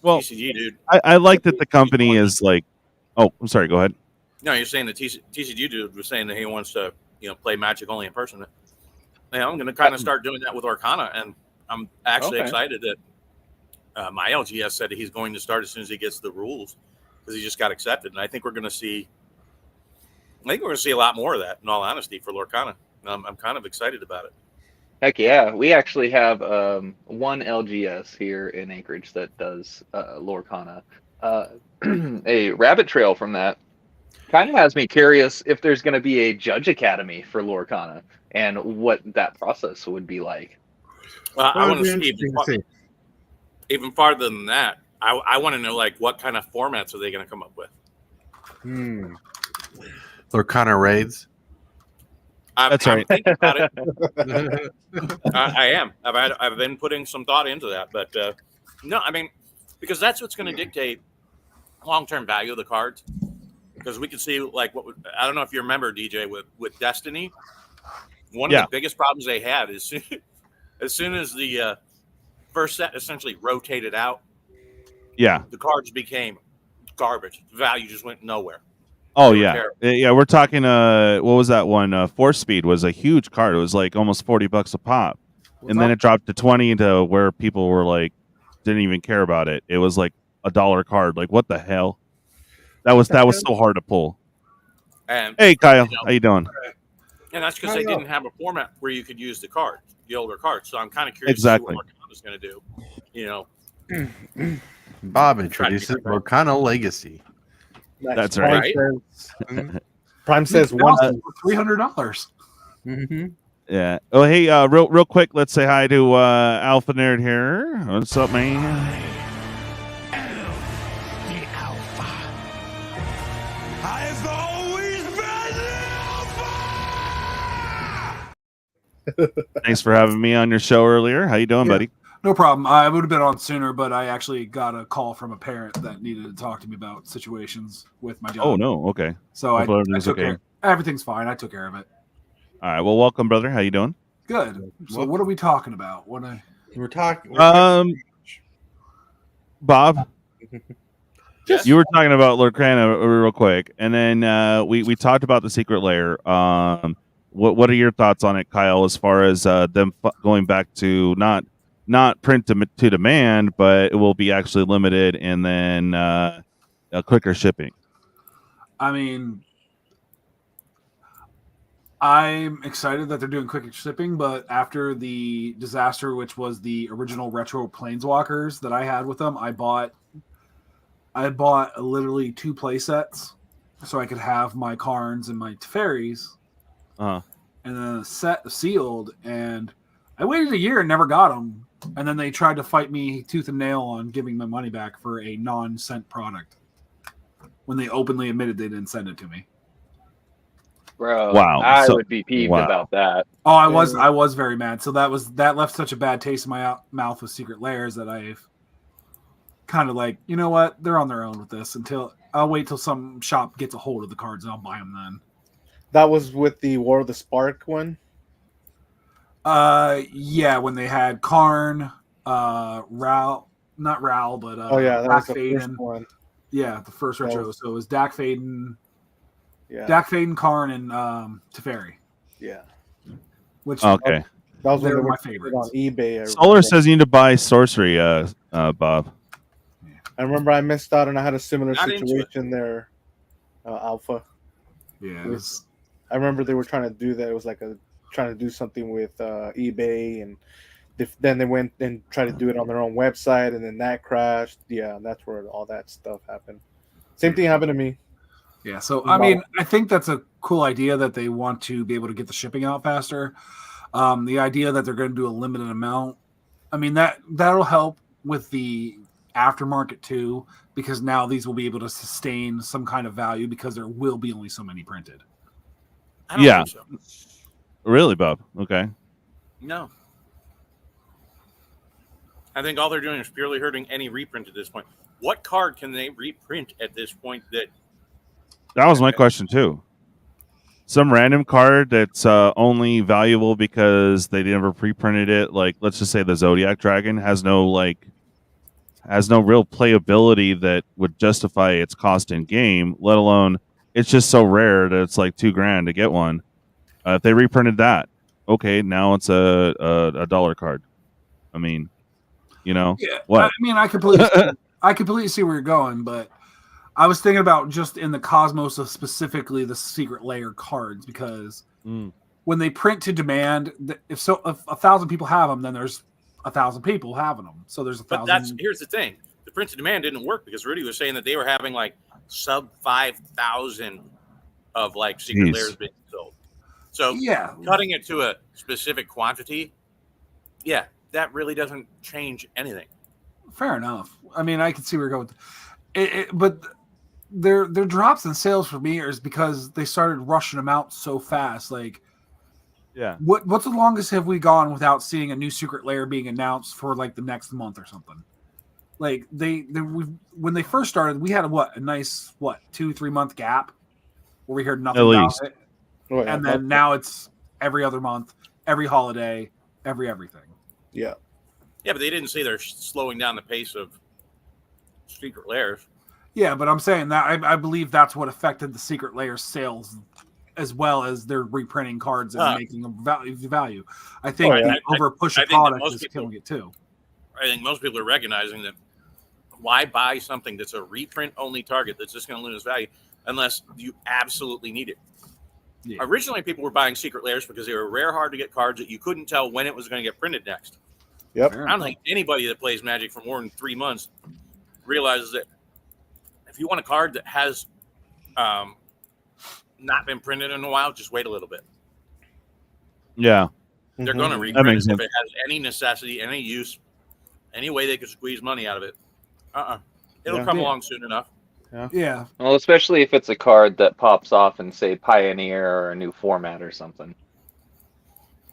[SPEAKER 1] Well,
[SPEAKER 9] TCG, dude.
[SPEAKER 1] I like that the company is like. Oh, I'm sorry. Go ahead.
[SPEAKER 9] No, you're saying the TCG dude was saying that he wants to, play Magic only in person. Yeah, I'm going to kind of start doing that with Lorcana, and I'm actually excited that my LGS said that he's going to start as soon as he gets the rules because he just got accepted, and I think we're going to see. I think we're going to see a lot more of that. In all honesty, for Lorcana, I'm kind of excited about it.
[SPEAKER 10] Heck yeah. We actually have one LGS here in Anchorage that does Lorcana. A rabbit trail from that kind of has me curious if there's going to be a judge academy for Lorcana and what that process would be like.
[SPEAKER 9] I want to see even farther than that. I want to know, like, what kind of formats are they going to come up with?
[SPEAKER 7] Lorcana raids.
[SPEAKER 1] That's right.
[SPEAKER 9] I'm thinking about it. I am. I've been putting some thought into that, but no, I mean, because that's what's going to dictate long-term value of the cards. Because we can see, like, I don't know if you remember, DJ, with Destiny. One of the biggest problems they had is as soon as the first set essentially rotated out, the cards became garbage. The value just went nowhere.
[SPEAKER 1] Oh yeah, yeah. We're talking. What was that one? Force Speed was a huge card. It was like almost $40 a pop, and then it dropped to 20 to where people were like, didn't even care about it. It was like $1 card. Like, what the hell? That was so hard to pull.
[SPEAKER 9] And
[SPEAKER 1] hey, Kyle, how you doing?
[SPEAKER 9] And that's because they didn't have a format where you could use the older cards. So I'm kind of curious to see what Lorcana's going to do.
[SPEAKER 7] Bob introduces Lorcana Legacy.
[SPEAKER 1] That's right.
[SPEAKER 3] Prime says
[SPEAKER 2] $300.
[SPEAKER 1] Yeah. Oh, hey, real quick, let's say hi to Alpha Nerd here. What's up, man? Thanks for having me on your show earlier. How you doing, buddy?
[SPEAKER 2] No problem. I would have been on sooner, but I actually got a call from a parent that needed to talk to me about situations with my job.
[SPEAKER 1] Oh, no. Okay.
[SPEAKER 2] So I took
[SPEAKER 1] okay.
[SPEAKER 2] Everything's fine. I took care of it.
[SPEAKER 1] All right. Well, welcome, brother. How you doing?
[SPEAKER 2] Good. So what are we talking about?
[SPEAKER 7] We're talking.
[SPEAKER 1] Bob, you were talking about Lorcana real quick, and then we talked about the secret lair. What are your thoughts on it, Kyle? As far as them going back to not print to demand, but it will be actually limited, and then quicker shipping.
[SPEAKER 2] I mean, I'm excited that they're doing quick shipping, but after the disaster, which was the original retro Planeswalkers that I had with them, I bought literally 2 play sets so I could have my Karns and my Teferis. And then the set sealed, and I waited a year and never got them. And then they tried to fight me tooth and nail on giving my money back for a non-sent product when they openly admitted they didn't send it to me.
[SPEAKER 10] Bro,
[SPEAKER 1] wow.
[SPEAKER 10] I would be peeved about that.
[SPEAKER 2] Oh, I was very mad. So that left such a bad taste in my mouth with Secret Lairs that I've kind of like, you know what? They're on their own with this I'll wait till some shop gets a hold of the cards and I'll buy them then.
[SPEAKER 3] That was with the War of the Spark one?
[SPEAKER 2] Yeah, when they had Karn, Ral, not Ral, but
[SPEAKER 3] that was the
[SPEAKER 2] Faden.
[SPEAKER 3] first one.
[SPEAKER 2] Yeah, the first retro. So it was Dak Faden, Dak Faden, Karn, and Teferi.
[SPEAKER 3] Yeah.
[SPEAKER 2] Which
[SPEAKER 3] that was one of
[SPEAKER 2] my favorites
[SPEAKER 3] on eBay.
[SPEAKER 1] Solar says you need to buy sorcery, Bob.
[SPEAKER 3] I remember I missed out and I had a similar situation there, Alpha.
[SPEAKER 2] Yeah,
[SPEAKER 3] I remember they were trying to do that. It was like trying to do something with eBay, and then they went and tried to do it on their own website, and then that crashed. Yeah, and that's where all that stuff happened. Same thing happened to me.
[SPEAKER 2] Yeah, so I mean, I think that's a cool idea that they want to be able to get the shipping out faster. The idea that they're going to do a limited amount, I mean that'll help with the aftermarket too, because now these will be able to sustain some kind of value because there will be only so many printed.
[SPEAKER 9] I don't think so.
[SPEAKER 1] Really, Bob? Okay.
[SPEAKER 9] No. I think all they're doing is purely hurting any reprint at this point. What card can they reprint at this point that...
[SPEAKER 1] That was my question, too. Some random card that's only valuable because they never pre-printed it. Like, let's just say the Zodiac Dragon has no real playability that would justify its cost in game, let alone it's just so rare that it's like $2,000 to get one. If they reprinted that, okay, now it's a dollar card. I mean,
[SPEAKER 2] Yeah,
[SPEAKER 1] what?
[SPEAKER 2] I mean, I completely see where you're going, but I was thinking about just in the cosmos of specifically the secret layer cards, because when they print to demand, if 1,000 people have them, then there's 1,000 people having them. So there's 1,000.
[SPEAKER 9] But here's the thing: the print to demand didn't work because Rudy was saying that they were having like sub 5,000 of like secret layers being sold. So cutting it to a specific quantity, that really doesn't change anything.
[SPEAKER 2] Fair enough. I mean, I can see where you're going with it, but their drops in sales for me is because they started rushing them out so fast. Like, what's the longest have we gone without seeing a new secret layer being announced for like the next month or something? Like when they first started, we had a nice 2-3 month gap where we heard nothing about it.
[SPEAKER 3] Oh, yeah.
[SPEAKER 2] And then now it's every other month, every holiday, everything.
[SPEAKER 3] Yeah.
[SPEAKER 9] Yeah, but they didn't say they're slowing down the pace of secret layers.
[SPEAKER 2] Yeah, but I'm saying that I believe that's what affected the secret layer sales as well as they're reprinting cards and making them value. I think over push a product is killing it too.
[SPEAKER 9] I think most people are recognizing that why buy something that's a reprint only target that's just going to lose value unless you absolutely need it. Yeah. Originally, people were buying secret layers because they were rare, hard to get cards that you couldn't tell when it was going to get printed next.
[SPEAKER 3] Yep.
[SPEAKER 9] I don't think anybody that plays Magic for more than 3 months realizes that if you want a card that has not been printed in a while, just wait a little bit.
[SPEAKER 1] Yeah.
[SPEAKER 9] They're going to reprint it if it has any necessity, any use, any way they could squeeze money out of it. It'll come along soon enough.
[SPEAKER 2] Yeah.
[SPEAKER 10] Well, especially if it's a card that pops off in, say, Pioneer or a new format or something.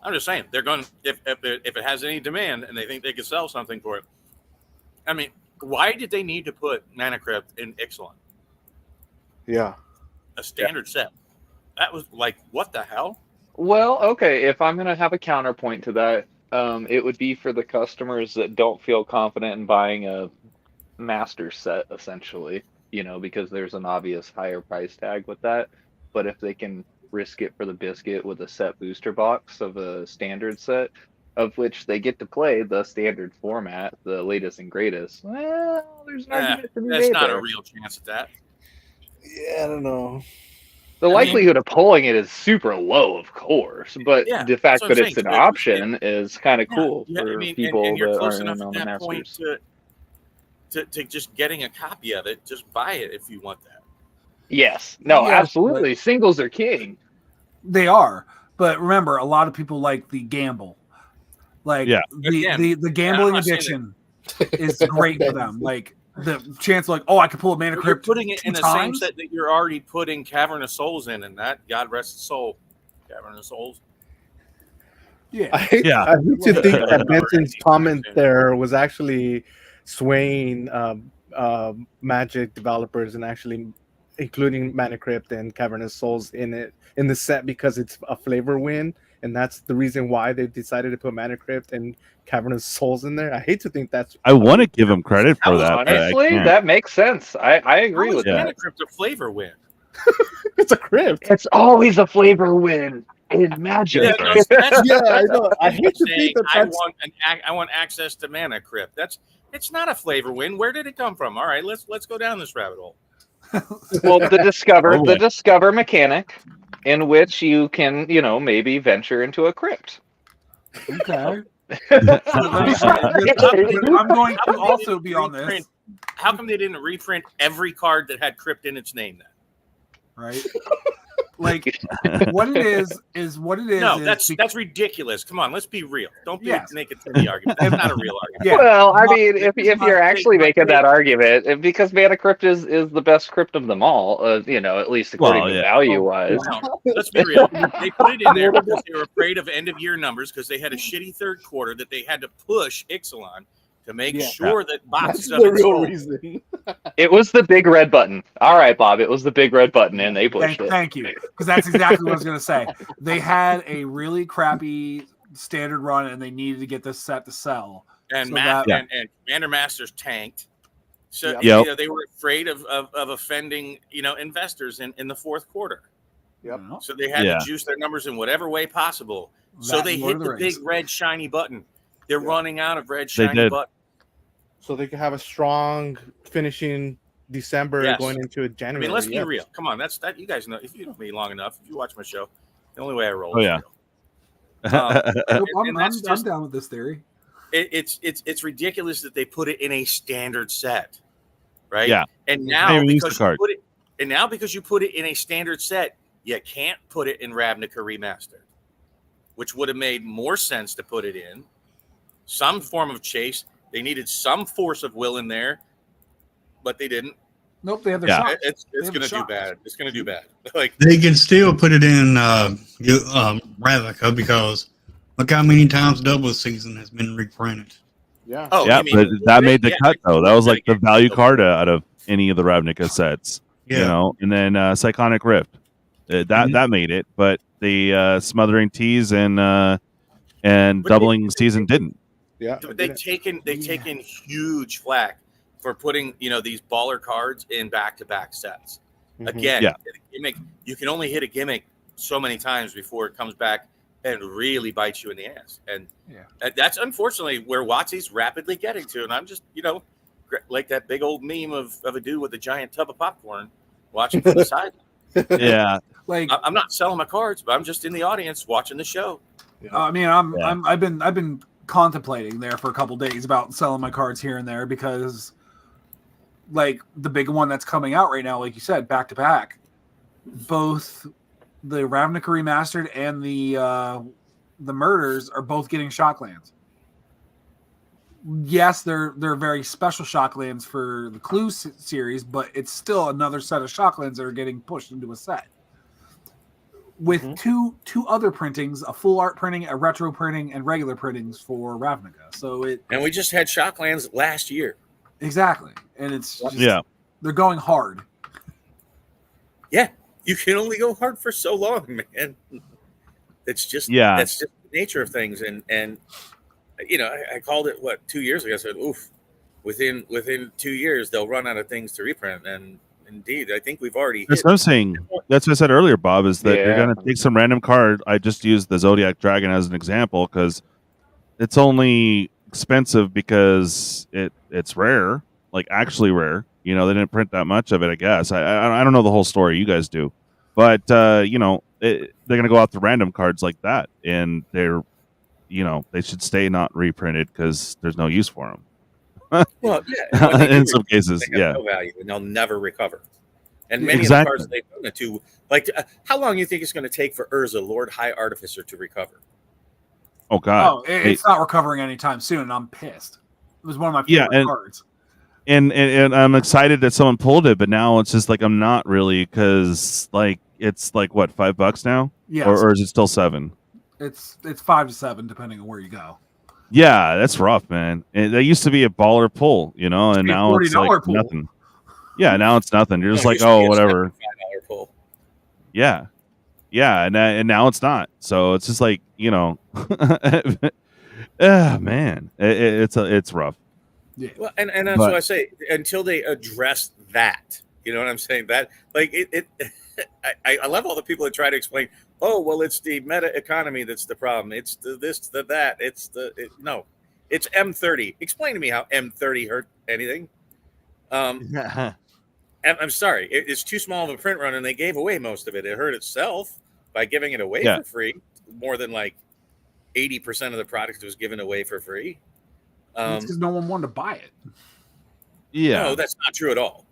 [SPEAKER 9] I'm just saying they're going if it has any demand and they think they could sell something for it. I mean, why did they need to put Mana Crypt in Ixalan?
[SPEAKER 3] Yeah.
[SPEAKER 9] A standard set. That was like, what the hell?
[SPEAKER 10] Well, okay, if I'm going to have a counterpoint to that, it would be for the customers that don't feel confident in buying a master set, essentially, because there's an obvious higher price tag with that. But if they can risk it for the biscuit with a set booster box of a standard set, of which they get to play the standard format, the latest and greatest, well, there's an argument to be made.
[SPEAKER 9] That's not
[SPEAKER 10] there.
[SPEAKER 9] a real chance at that.
[SPEAKER 3] Yeah, I don't know.
[SPEAKER 10] The likelihood of pulling it is super low, of course, but the fact that it's an option is kind of cool for people
[SPEAKER 9] and you're
[SPEAKER 10] that
[SPEAKER 9] close
[SPEAKER 10] aren't
[SPEAKER 9] enough
[SPEAKER 10] on
[SPEAKER 9] at
[SPEAKER 10] the
[SPEAKER 9] that point
[SPEAKER 10] masters.
[SPEAKER 9] to just getting a copy of it. Just buy it if you want that.
[SPEAKER 10] Yes. No, absolutely. Singles are king.
[SPEAKER 2] They are. But remember, a lot of people like the gamble. Like the gambling addiction is great for them. Like the chance like, I could pull a Mana Crypt.
[SPEAKER 9] You're putting it in the same set that you're already putting Cavern of Souls in, and that, God rest his soul, Cavern of Souls.
[SPEAKER 2] Yeah.
[SPEAKER 3] I hate to think that Benson's comment there was actually swaying Magic developers and actually including Mana Crypt and Cavernous Souls in the set because it's a flavor win, and that's the reason why they decided to put Mana Crypt and Cavernous Souls in there. I hate to think that's.
[SPEAKER 1] I want to give them credit for that.
[SPEAKER 10] Honestly, that makes sense. I agree with that.
[SPEAKER 9] Mana Crypt a flavor win.
[SPEAKER 3] It's a crypt.
[SPEAKER 10] It's always a flavor win in Magic.
[SPEAKER 3] I know. I hate to think that
[SPEAKER 9] I want access to Mana Crypt. It's not a flavor win. Where did it come from? All right, let's go down this rabbit hole.
[SPEAKER 10] Well, the discover mechanic in which you can, maybe venture into a crypt.
[SPEAKER 2] Okay. I'm going to also be on this.
[SPEAKER 9] How come they didn't reprint every card that had crypt in its name then?
[SPEAKER 2] Right. Like what it is what it is.
[SPEAKER 9] No,
[SPEAKER 2] is
[SPEAKER 9] that's ridiculous. Come on, let's be real. Don't make it to the argument. That's not a real argument.
[SPEAKER 2] Yeah.
[SPEAKER 10] Well, I mean, if you're actually making that argument, because Mana Crypt is the best crypt of them all, you know, at least according to value-wise.
[SPEAKER 9] No, let's be real. They put it in there because they were afraid of end-of-year numbers because they had a shitty third quarter that they had to push Ixalan to make sure that boxes
[SPEAKER 3] That's the real
[SPEAKER 9] sold.
[SPEAKER 3] reason.
[SPEAKER 10] It was the big red button. All right, Bob. It was the big red button, and they pushed it.
[SPEAKER 2] Thank you, because that's exactly what I was going to say. They had a really crappy standard run, and they needed to get this set to sell.
[SPEAKER 9] And
[SPEAKER 2] so
[SPEAKER 9] and Commander Masters tanked, so
[SPEAKER 2] Yep.
[SPEAKER 9] you know, they were afraid of offending investors in the fourth quarter.
[SPEAKER 3] Yep.
[SPEAKER 9] So they had to juice their numbers in whatever way possible. So they hit the big red shiny button. They're running out of red shiny button.
[SPEAKER 3] So they could have a strong finishing December going into a January.
[SPEAKER 9] I mean, let's be real. Come on, that's that. You guys know, if you know me long enough, if you watch my show, the only way I roll.
[SPEAKER 1] Oh yeah.
[SPEAKER 2] I'm down with this theory.
[SPEAKER 9] It's ridiculous that they put it in a standard set, right?
[SPEAKER 1] Yeah.
[SPEAKER 9] And now because you put it in a standard set, you can't put it in Ravnica Remastered, which would have made more sense to put it in some form of chase. They needed some force of will in there, but they didn't.
[SPEAKER 2] Nope, they have their shots.
[SPEAKER 9] It's going to do bad. It's going to do bad. Like
[SPEAKER 11] they can still put it in Ravnica because look how many times Double Season has been reprinted.
[SPEAKER 3] Yeah.
[SPEAKER 9] Oh,
[SPEAKER 1] yeah, but that made the cut though. That was like the value card out of any of the Ravnica sets.
[SPEAKER 11] Yeah.
[SPEAKER 1] You know, and then Psychonic Rift. That made it, but the Smothering Tease and Doubling Season didn't.
[SPEAKER 3] Yeah,
[SPEAKER 9] they've taken huge flack for putting these baller cards in back-to-back sets. Again, a gimmick, you can only hit a gimmick so many times before it comes back and really bites you in the ass. And that's unfortunately where WotC's rapidly getting to. And I'm just like that big old meme of a dude with a giant tub of popcorn watching from the side.
[SPEAKER 1] Yeah,
[SPEAKER 2] like
[SPEAKER 9] I'm not selling my cards, but I'm just in the audience watching the show.
[SPEAKER 2] I mean, I've been contemplating there for a couple days about selling my cards here and there because, like, the big one that's coming out right now, like you said, back to back, both the Ravnica Remastered and the Murders are both getting Shocklands. Yes, they're very special Shocklands for the Clue series, but it's still another set of Shocklands that are getting pushed into a set. With two other printings, a full art printing, a retro printing, and regular printings for Ravnica. And
[SPEAKER 9] we just had Shocklands last year.
[SPEAKER 2] Exactly. And it's just, they're going hard.
[SPEAKER 9] Yeah. You can only go hard for so long, man. It's just that's just the nature of things. And I called it 2 years ago. I said, oof, within 2 years they'll run out of things to reprint. And indeed, I think we've already.
[SPEAKER 1] That's what I'm saying. That's what I said earlier, Bob. Is that you're going to take some random card? I just used the Zodiac Dragon as an example because it's only expensive because it's rare, like actually rare. They didn't print that much of it. I guess I don't know the whole story. You guys do, but they're going to go out to random cards like that, and they're they should stay not reprinted because there's no use for them.
[SPEAKER 9] Well, yeah,
[SPEAKER 1] in some cases,
[SPEAKER 9] they have no value, and they'll never recover. And many of the cards they've done it to, like, how long do you think it's going to take for Urza, Lord High Artificer, to recover?
[SPEAKER 1] Oh God,
[SPEAKER 2] it's not recovering anytime soon, and I'm pissed. It was one of my favorite cards.
[SPEAKER 1] And I'm excited that someone pulled it, but now it's just like I'm not really because like it's like what $5 now, or is it still $7?
[SPEAKER 2] It's 5 to 7 depending on where you go.
[SPEAKER 1] Yeah, that's rough, man. That used to be a baller pull, and now it's like
[SPEAKER 2] pull.
[SPEAKER 1] nothing. Yeah, now it's nothing. You're just like, oh, whatever.
[SPEAKER 9] $5 pull.
[SPEAKER 1] Yeah, and now it's not. So it's just like man, it's rough.
[SPEAKER 2] Yeah.
[SPEAKER 9] Well, and that's what I say. Until they address that, you know what I'm saying? That like I love all the people that try to explain. Oh, well, it's the meta economy that's the problem. It's the this, the that. No, it's M30. Explain to me how M30 hurt anything. I'm sorry. It's too small of a print run, and they gave away most of it. It hurt itself by giving it away for free. More than like 80% of the product was given away for free.
[SPEAKER 2] It's because no one wanted to buy it.
[SPEAKER 1] Yeah.
[SPEAKER 9] No, that's not true at all.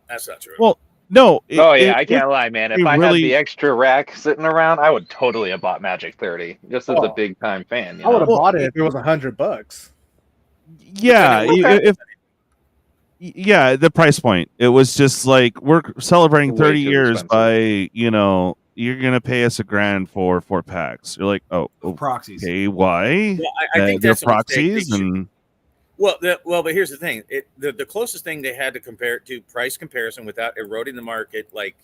[SPEAKER 9] That's not true.
[SPEAKER 1] Well, No.
[SPEAKER 10] I can't lie, man. If I had
[SPEAKER 1] really...
[SPEAKER 10] the extra rack sitting around, I would totally have bought Magic 30 just as a big time fan.
[SPEAKER 3] I would have bought it if it was $100.
[SPEAKER 1] Yeah, yeah, the price point. It was just like we're celebrating 30 years by, you're gonna pay us $1,000 for 4 packs. You're like, oh,
[SPEAKER 2] proxies.
[SPEAKER 1] Okay, why?
[SPEAKER 9] Well, I think that's
[SPEAKER 1] proxies and.
[SPEAKER 9] Well, but here's the thing: the closest thing they had to compare it to price comparison without eroding the market like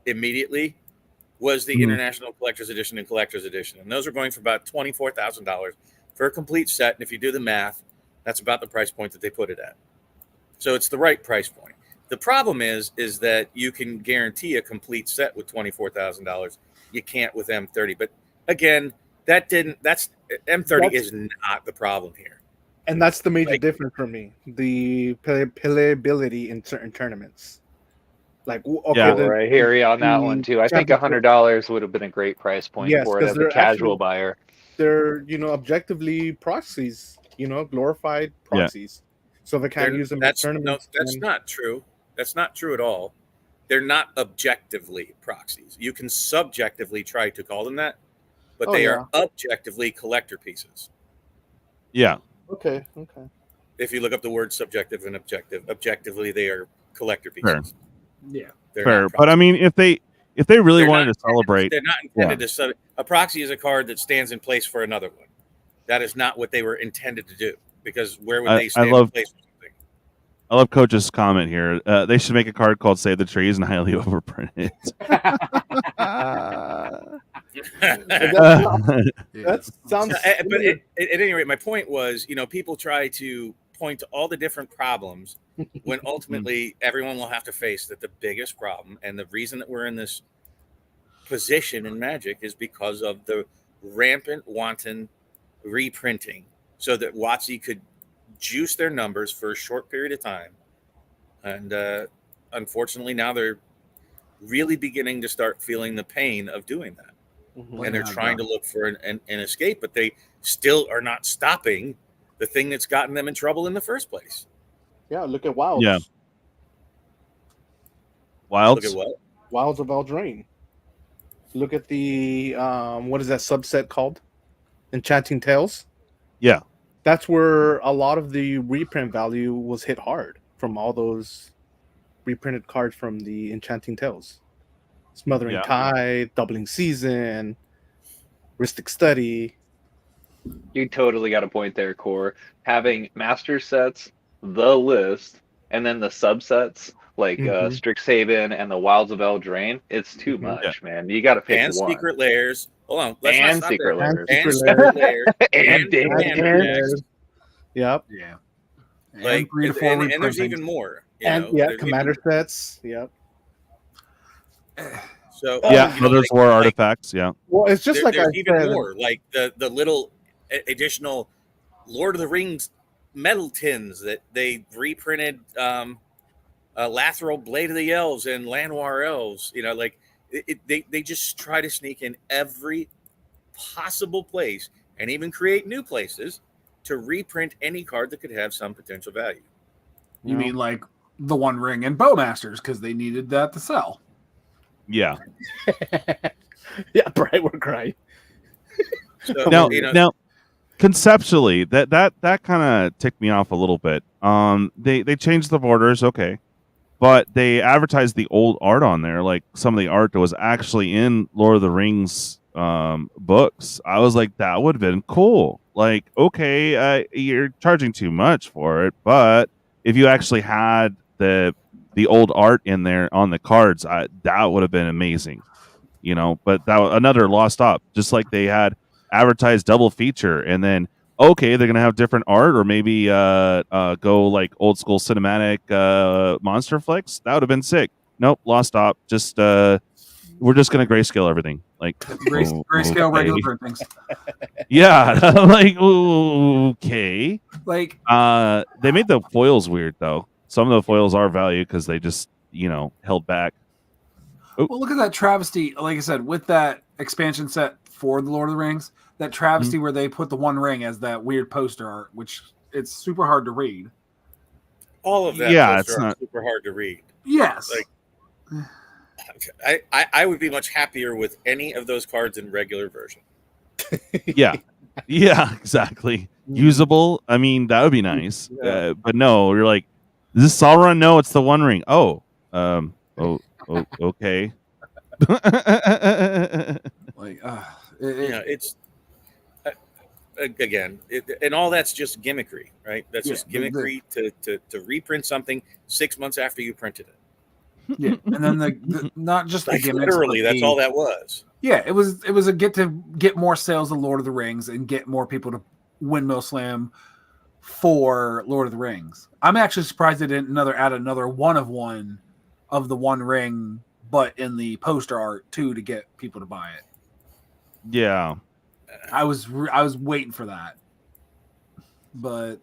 [SPEAKER 9] immediately was the International Collector's Edition and Collector's Edition, and those are going for about $24,000 for a complete set. And if you do the math, that's about the price point that they put it at. So it's the right price point. The problem is that you can guarantee a complete set with $24,000. You can't with M30. But again, that's M30 is not the problem here.
[SPEAKER 3] And that's the major difference for me: the playability in certain tournaments. Like,
[SPEAKER 10] I hear you on that one too. I think $100 would have been a great price point for it as a casual buyer.
[SPEAKER 3] They're objectively proxies, glorified proxies. So they can't use them in tournaments.
[SPEAKER 9] No, that's not true. That's not true at all. They're not objectively proxies. You can subjectively try to call them that, but they are objectively collector pieces.
[SPEAKER 1] Yeah.
[SPEAKER 3] Okay.
[SPEAKER 9] If you look up the word subjective and objective, objectively they are collector pieces.
[SPEAKER 1] Fair.
[SPEAKER 2] Yeah.
[SPEAKER 1] Fair. But I mean, if they really wanted to celebrate,
[SPEAKER 9] they're not intended to. A proxy is a card that stands in place for another one. That is not what they were intended to do. Because where would they stand in place for something?
[SPEAKER 1] I love Coach's comment here. They should make a card called "Save the Trees" and highly overprint it.
[SPEAKER 3] That sounds.
[SPEAKER 9] But at any rate, my point was, people try to point to all the different problems when ultimately everyone will have to face that the biggest problem and the reason that we're in this position in Magic is because of the rampant, wanton reprinting, so that WotC could juice their numbers for a short period of time, and unfortunately now they're really beginning to start feeling the pain of doing that. And they're trying to look for an escape, but they still are not stopping the thing that's gotten them in trouble in the first place.
[SPEAKER 3] Yeah, look at Wilds.
[SPEAKER 1] Yeah. Wilds?
[SPEAKER 9] Look at what?
[SPEAKER 3] Wilds of Eldraine. Look at the, what is that subset called? Enchanting Tales?
[SPEAKER 1] Yeah.
[SPEAKER 3] That's where a lot of the reprint value was hit hard from all those reprinted cards from the Enchanting Tales. Smothering Tide, Doubling Season, Ristic Study.
[SPEAKER 10] You totally got a point there, Core. Having master sets, the list, and then the subsets like Strixhaven and the Wilds of Eldraine, it's too much, man. You got to pick
[SPEAKER 9] and
[SPEAKER 10] one.
[SPEAKER 9] Secret Lairs. Hold on.
[SPEAKER 10] And Secret Lairs.
[SPEAKER 9] And Secret Lairs.
[SPEAKER 10] And
[SPEAKER 3] Lairs. Yep.
[SPEAKER 2] Yeah.
[SPEAKER 9] Like, and there's even more.
[SPEAKER 3] Commander sets. Yep.
[SPEAKER 9] So
[SPEAKER 1] Brothers War artifacts. Yeah.
[SPEAKER 3] Well, it's just
[SPEAKER 9] there's even more, like the little additional Lord of the Rings metal tins that they reprinted. Lateral Blade of the Elves and Llanowar Elves. They just try to sneak in every possible place and even create new places to reprint any card that could have some potential value.
[SPEAKER 2] You mean like the One Ring and Bowmasters because they needed that to sell?
[SPEAKER 1] Yeah.
[SPEAKER 3] Yeah, Brian, we're crying.
[SPEAKER 9] So,
[SPEAKER 1] now, conceptually, that kind of ticked me off a little bit. They changed the borders, okay, but they advertised the old art on there, like some of the art that was actually in Lord of the Rings books. I was like, that would have been cool. Like, okay, you're charging too much for it, but if you actually had the old art in there on the cards, that would have been amazing, But that was another lost op. Just like they had advertised double feature, and then okay, they're gonna have different art, or maybe go like old school cinematic monster flicks. That would have been sick. Nope, lost op. Just we're just gonna grayscale everything. Like
[SPEAKER 2] grayscale regular printings.
[SPEAKER 1] Yeah, like okay.
[SPEAKER 2] Like
[SPEAKER 1] they made the foils weird though. Some of the foils are valued because they just held back.
[SPEAKER 2] Well, look at that travesty. Like I said, with that expansion set for the Lord of the Rings, that travesty where they put the One Ring as that weird poster art, which it's super hard to read.
[SPEAKER 9] All of that
[SPEAKER 1] it's not
[SPEAKER 9] super hard to read.
[SPEAKER 2] Yes.
[SPEAKER 9] I would be much happier with any of those cards in regular version.
[SPEAKER 1] Yeah, exactly. Usable. I mean, that would be nice.
[SPEAKER 2] Yeah.
[SPEAKER 1] But no, you're like, is this Sauron? No, it's the One Ring. Oh, okay.
[SPEAKER 2] Like,
[SPEAKER 9] it's again, and all that's just gimmickry, right? That's just gimmickry to reprint something 6 months after you printed it.
[SPEAKER 2] Yeah, and then the not just the gimmicks,
[SPEAKER 9] literally, that's all that was.
[SPEAKER 2] Yeah, it was a get more sales of Lord of the Rings and get more people to Windmill Slam for Lord of the Rings. I'm actually surprised they didn't add another one of the One Ring, but in the poster art too, to get people to buy it.
[SPEAKER 1] Yeah,
[SPEAKER 2] I was waiting for that, but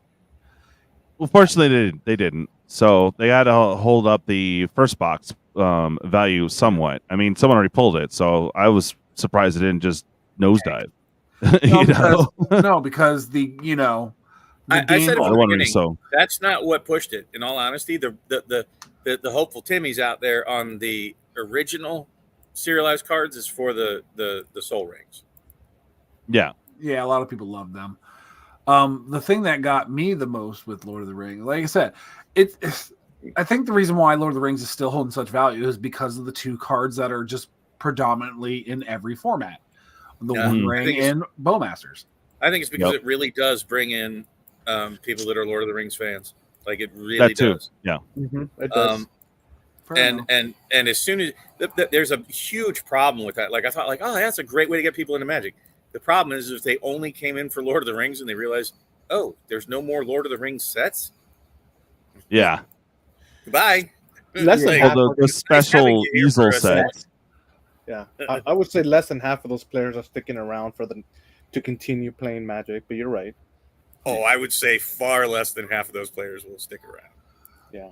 [SPEAKER 1] well, fortunately they didn't. So they had to hold up the first box value somewhat. I mean, someone already pulled it, so I was surprised it didn't just nosedive.
[SPEAKER 2] Because the
[SPEAKER 9] I said it from the beginning.
[SPEAKER 1] So
[SPEAKER 9] that's not what pushed it. In all honesty, the hopeful Timmys out there on the original serialized cards is for the Soul Rings.
[SPEAKER 1] Yeah,
[SPEAKER 2] a lot of people love them. The thing that got me the most with Lord of the Rings, like I said, I think the reason why Lord of the Rings is still holding such value is because of the two cards that are just predominantly in every format. The One Ring and Bowmasters.
[SPEAKER 9] I think it's because it really does bring in people that are Lord of the Rings fans. Like it really does.
[SPEAKER 1] Yeah.
[SPEAKER 3] It does.
[SPEAKER 9] And as soon as there's a huge problem with that. Like I thought, like, oh, that's a great way to get people into Magic. The problem is if they only came in for Lord of the Rings and they realized, oh, there's no more Lord of the Rings sets.
[SPEAKER 1] Yeah.
[SPEAKER 9] Goodbye.
[SPEAKER 1] The special easel sets.
[SPEAKER 3] Yeah, I would say less than half of those players are sticking around to continue playing Magic. But you're right.
[SPEAKER 9] Oh, I would say far less than half of those players will stick around.
[SPEAKER 3] Yeah.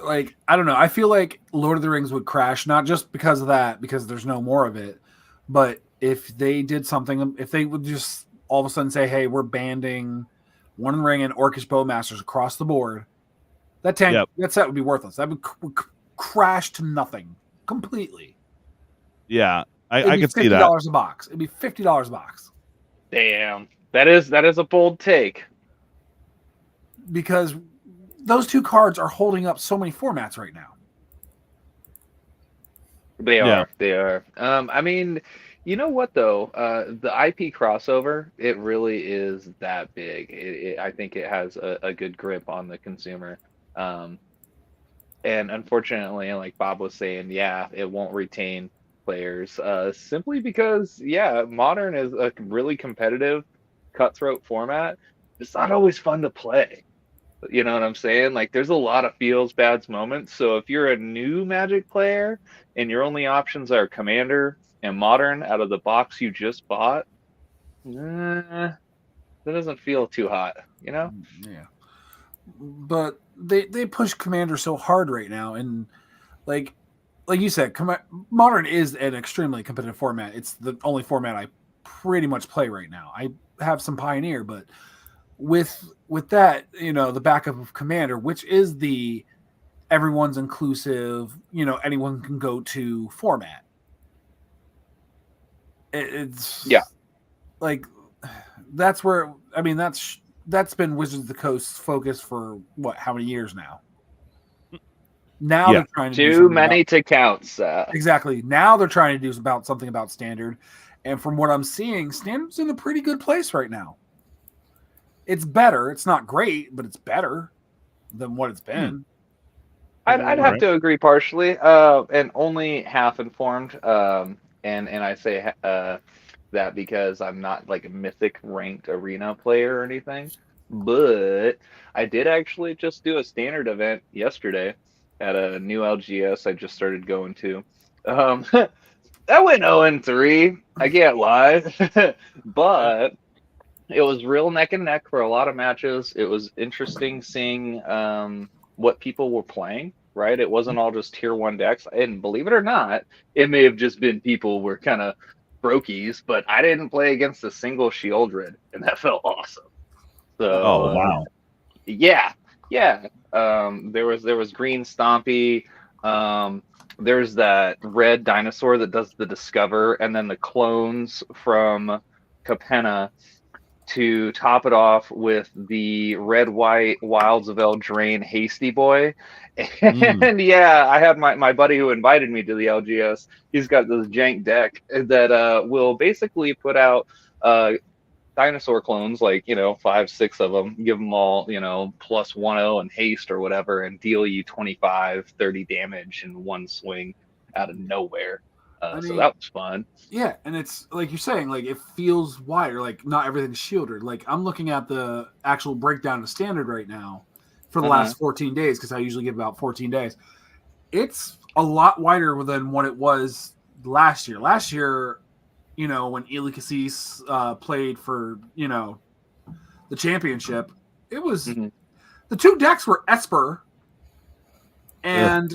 [SPEAKER 2] Like, I don't know. I feel like Lord of the Rings would crash, not just because of that, because there's no more of it, but if they did something, if they would just all of a sudden say, hey, we're banning One Ring and Orcish Bowmasters across the board, that set would be worthless. That would crash to nothing completely.
[SPEAKER 1] Yeah, I could see that.
[SPEAKER 2] $50 a box. It'd be $50 a box.
[SPEAKER 10] Damn. That is a bold take.
[SPEAKER 2] Because those two cards are holding up so many formats right now.
[SPEAKER 10] They are. I mean, you know what though? The IP crossover, it really is that big. I think it has a good grip on the consumer. And unfortunately, like Bob was saying, it won't retain players simply because Modern is a really competitive, cutthroat format. It's not always fun to play. You know what I'm saying? Like, there's a lot of feels bads moments. So if you're a new Magic player and your only options are Commander and Modern out of the box you just bought, that doesn't feel too hot, you know?
[SPEAKER 2] Yeah. But they push Commander so hard right now, and like you said, Modern is an extremely competitive format. It's the only format I pretty much play right now. I have some Pioneer, but with that, the backup of Commander, which is the everyone's inclusive, anyone can go to format. It's like that's where that's been Wizards of the Coast's focus for how many years now? Now they're trying to
[SPEAKER 10] too many to count.
[SPEAKER 2] Exactly. Now they're trying to do something about Standard, and from what I'm seeing, Standard's in a pretty good place right now. It's better. It's not great, but it's better than what it's been.
[SPEAKER 10] I'd have to agree partially, and only half informed. And I say that because I'm not like a Mythic ranked arena player or anything. But I did actually just do a Standard event yesterday at a new LGS I just started going to. That went 0-3. I can't lie, but it was real neck and neck for a lot of matches. It was interesting seeing what people were playing, right? It wasn't all just tier 1 decks. And believe it or not, it may have just been people were kind of brokies, but I didn't play against a single Shieldred, and that felt awesome. So,
[SPEAKER 1] wow.
[SPEAKER 10] Yeah. There was Green Stompy. There's that red dinosaur that does the Discover, and then the clones from Capenna to top it off with the red-white Wilds of Eldraine Hasty Boy. And yeah, I have my buddy who invited me to the LGS. He's got this jank deck that will basically put out dinosaur clones, like, 5, 6 of them, give them all, plus 1/0 and haste or whatever, and deal you 25, 30 damage in one swing out of nowhere. So that was fun.
[SPEAKER 2] Yeah, and it's like you're saying, like, it feels wider, like not everything's shielded. Like, I'm looking at the actual breakdown of standard right now for the last 14 days, because I usually give about 14 days. It's a lot wider than what it was last year. Last year, when Eli Cassis played for, the championship, it was the two decks were Esper and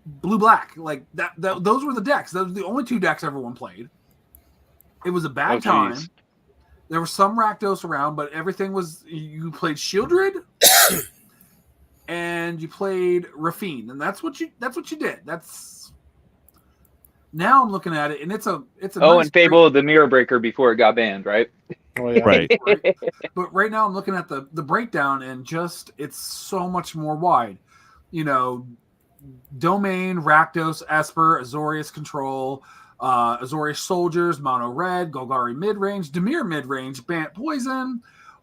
[SPEAKER 2] Blue Black. Like that those were the decks. Those were the only two decks everyone played. It was a bad time. There was some Rakdos around, but everything was, you played Shieldred and you played Rafine, and that's what you did. Now I'm looking at it, and it's a nice
[SPEAKER 10] and Fable of the Mirror Breaker before it got banned, right?
[SPEAKER 3] Oh, yeah.
[SPEAKER 1] Right.
[SPEAKER 2] But right now I'm looking at the breakdown, and just it's so much more wide. Domain, Rakdos, Esper, Azorius Control, Azorius Soldiers, Mono Red, Golgari Midrange, Dimir Midrange, Bant Poison,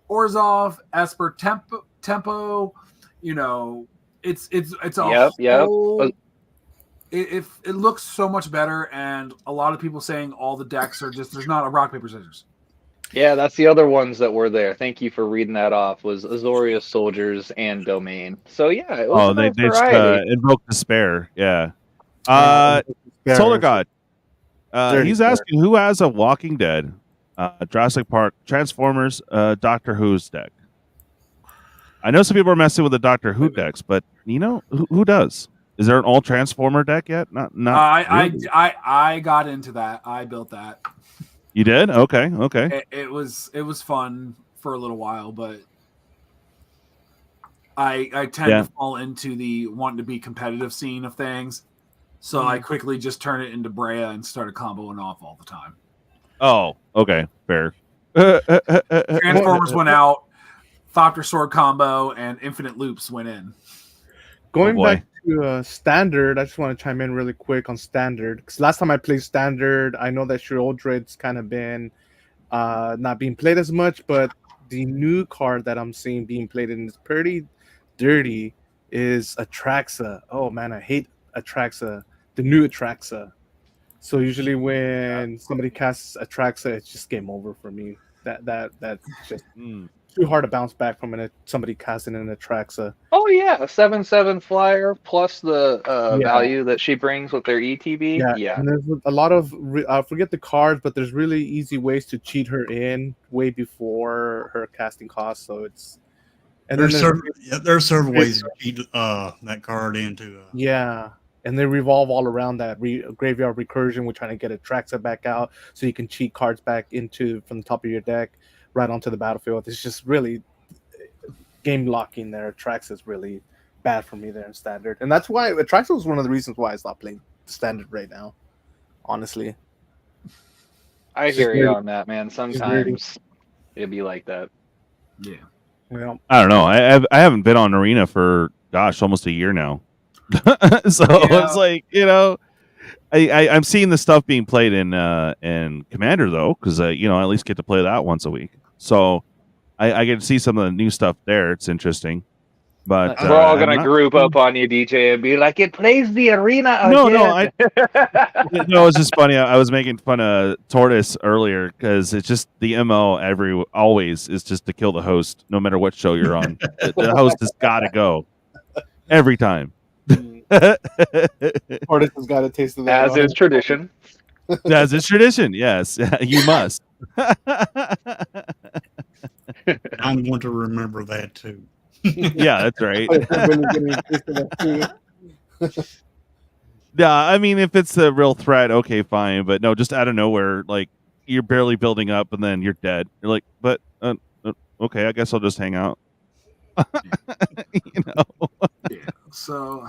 [SPEAKER 2] Orzhov, Esper Tempo. It's a whole. It looks so much better, and a lot of people saying all the decks are just, there's not a rock paper scissors.
[SPEAKER 10] Yeah, that's the other ones that were there. Thank you for reading that off. Was Azorius Soldiers and Domain. So yeah, it was
[SPEAKER 1] they invoke despair. Yeah. Solar God. He's asking who has a Walking Dead, Jurassic Park, Transformers, Doctor Who's deck. I know some people are messing with the Doctor Who decks, but who does? Is there an all Transformer deck yet? Not. Really.
[SPEAKER 2] I got into that. I built that.
[SPEAKER 1] You did? Okay.
[SPEAKER 2] It was fun for a little while, but I tend to fall into the wanting to be competitive scene of things, so I quickly just turn it into Brea and started comboing off all the time.
[SPEAKER 1] Oh, okay, fair.
[SPEAKER 2] Transformers went out, Thopter Sword combo, and Infinite Loops went in.
[SPEAKER 3] Going back to Standard, I just want to chime in really quick on Standard, because last time I played Standard, I know that Shieldred's kind of been not being played as much, but the new card that I'm seeing being played and is pretty dirty is Atraxa. Oh man, I hate Atraxa, the new Atraxa. So usually when somebody casts Atraxa, it's just game over for me. That's just too hard to bounce back from somebody casting an Atraxa.
[SPEAKER 10] Oh yeah, a 7/7 flyer plus the value that she brings with their ETB. Yeah.
[SPEAKER 3] And there's a lot of I forget the cards, but there's really easy ways to cheat her in way before her casting cost. So it's
[SPEAKER 11] there's several ways to cheat that card into.
[SPEAKER 3] Yeah. And they revolve all around that graveyard recursion. We're trying to get Atraxa back out so you can cheat cards back from the top of your deck right onto the battlefield. It's just really game locking there. Atraxa is really bad for me there in Standard. And that's why Atraxa was one of the reasons why I stopped playing Standard right now, honestly.
[SPEAKER 10] I hear you on that, man. Sometimes it'd be like that.
[SPEAKER 2] Yeah.
[SPEAKER 3] Well,
[SPEAKER 1] I don't know. I haven't been on Arena for, almost a year now. So it's like, I'm seeing the stuff being played in Commander though, because I at least get to play that once a week. So I get to see some of the new stuff there. It's interesting. But
[SPEAKER 10] we're all gonna group up on you, DJ, and be like, "It plays the arena again."
[SPEAKER 1] No, it's just funny. I was making fun of Tortoise earlier because it's just the MO always is just to kill the host, no matter what show you're on. The host has got to go every time.
[SPEAKER 3] Tortoise has got a taste of that.
[SPEAKER 10] As is tradition.
[SPEAKER 1] As is tradition, yes. You must.
[SPEAKER 11] I'm going to remember that too.
[SPEAKER 1] Yeah, that's right. Yeah, I mean, if it's a real threat, okay, fine. But no, just out of nowhere, like you're barely building up and then you're dead. You're like, but okay, I guess I'll just hang out.
[SPEAKER 2] Yes. So.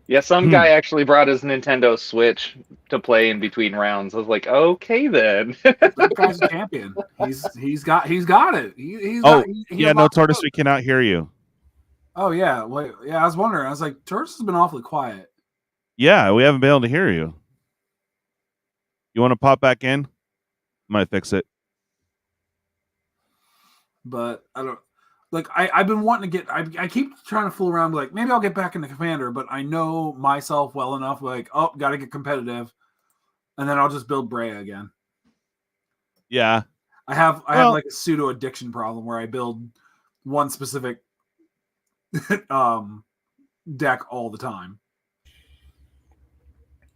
[SPEAKER 10] Yeah, some guy actually brought his Nintendo Switch to play in between rounds. I was like, okay then.
[SPEAKER 2] That guy's a champion. He's got it.
[SPEAKER 1] No, Tortoise, we cannot hear you.
[SPEAKER 2] Oh yeah, wait, yeah. I was wondering. I was like, Tortoise has been awfully quiet.
[SPEAKER 1] Yeah, we haven't been able to hear you. You want to pop back in? Might fix it.
[SPEAKER 2] But I don't. Like I've been wanting to get. I keep trying to fool around. Like maybe I'll get back into Commander, but I know myself well enough. Like got to get competitive, and then I'll just build Brea again.
[SPEAKER 1] Yeah,
[SPEAKER 2] I have like a pseudo addiction problem where I build one specific deck all the time.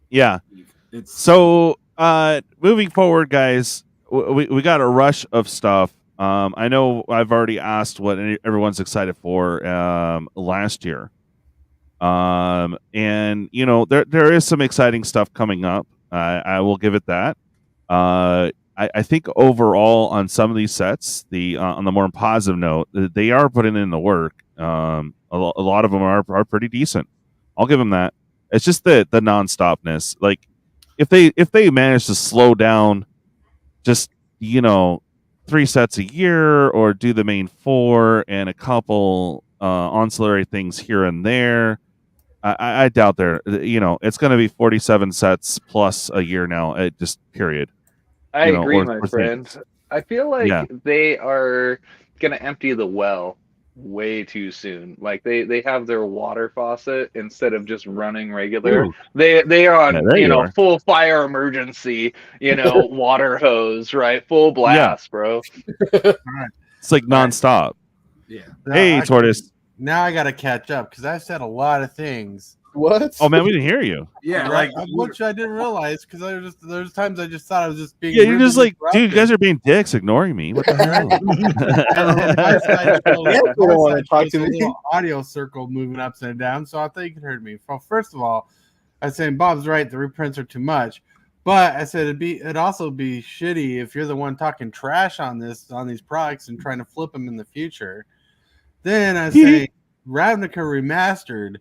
[SPEAKER 1] Yeah. So moving forward, guys, we got a rush of stuff. I know I've already asked what everyone's excited for last year. And there is some exciting stuff coming up. I will give it that. I think overall on some of these sets, on the more positive note, they are putting in the work. A lot of them are pretty decent. I'll give them that. It's just the nonstopness. Like if they manage to slow down, just 3 sets a year, or do the main 4 and a couple ancillary things here and there, I doubt it's going to be 47 sets plus a year now. Just period.
[SPEAKER 10] I agree, my friend. I feel like they are going to empty the well way too soon. Like they have their water faucet instead of just running regular.
[SPEAKER 1] Ooh.
[SPEAKER 10] They are on
[SPEAKER 1] are.
[SPEAKER 10] full fire emergency, water hose, right? Full blast, bro.
[SPEAKER 1] It's like nonstop.
[SPEAKER 2] Yeah.
[SPEAKER 1] Hey, Tortoise.
[SPEAKER 7] Now I got to catch up because I've said a lot of things.
[SPEAKER 3] What?
[SPEAKER 1] Oh man, we didn't hear you.
[SPEAKER 2] Yeah,
[SPEAKER 7] right. Which I didn't realize because there's times I just thought I was just being.
[SPEAKER 1] Yeah, you're just like, dude, you guys are being dicks, ignoring me. What the
[SPEAKER 7] hell? Audio circle moving upside down, so I thought you could hear me. Well, first of all, I was saying Bob's right. The reprints are too much, but I said it'd also be shitty if you're the one talking trash on these products and trying to flip them in the future. Then I say Ravnica Remastered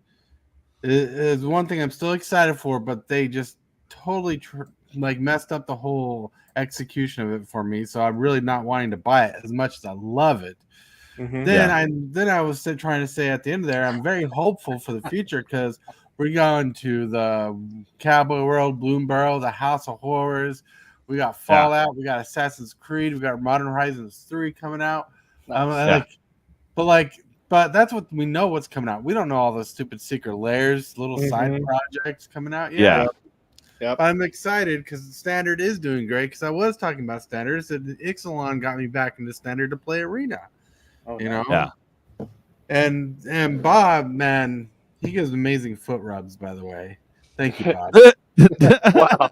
[SPEAKER 7] is one thing I'm still excited for, but they just totally messed up the whole execution of it for me. So I'm really not wanting to buy it as much as I love it. Mm-hmm. Then I was trying to say at the end of there, I'm very hopeful for the future because we're going to the Cowboy World, Bloomburrow, the House of Horrors. We got Fallout, we got Assassin's Creed, we got Modern Horizons 3 coming out. But that's what we know what's coming out. We don't know all those stupid secret layers, little side projects coming out.
[SPEAKER 1] Yeah.
[SPEAKER 7] Yep. I'm excited because the Standard is doing great. Because I was talking about Standard. So Ixalan got me back into Standard to play Arena.
[SPEAKER 1] Yeah.
[SPEAKER 7] And Bob, man, he gives amazing foot rubs. By the way, thank you, Bob.
[SPEAKER 10] Wow.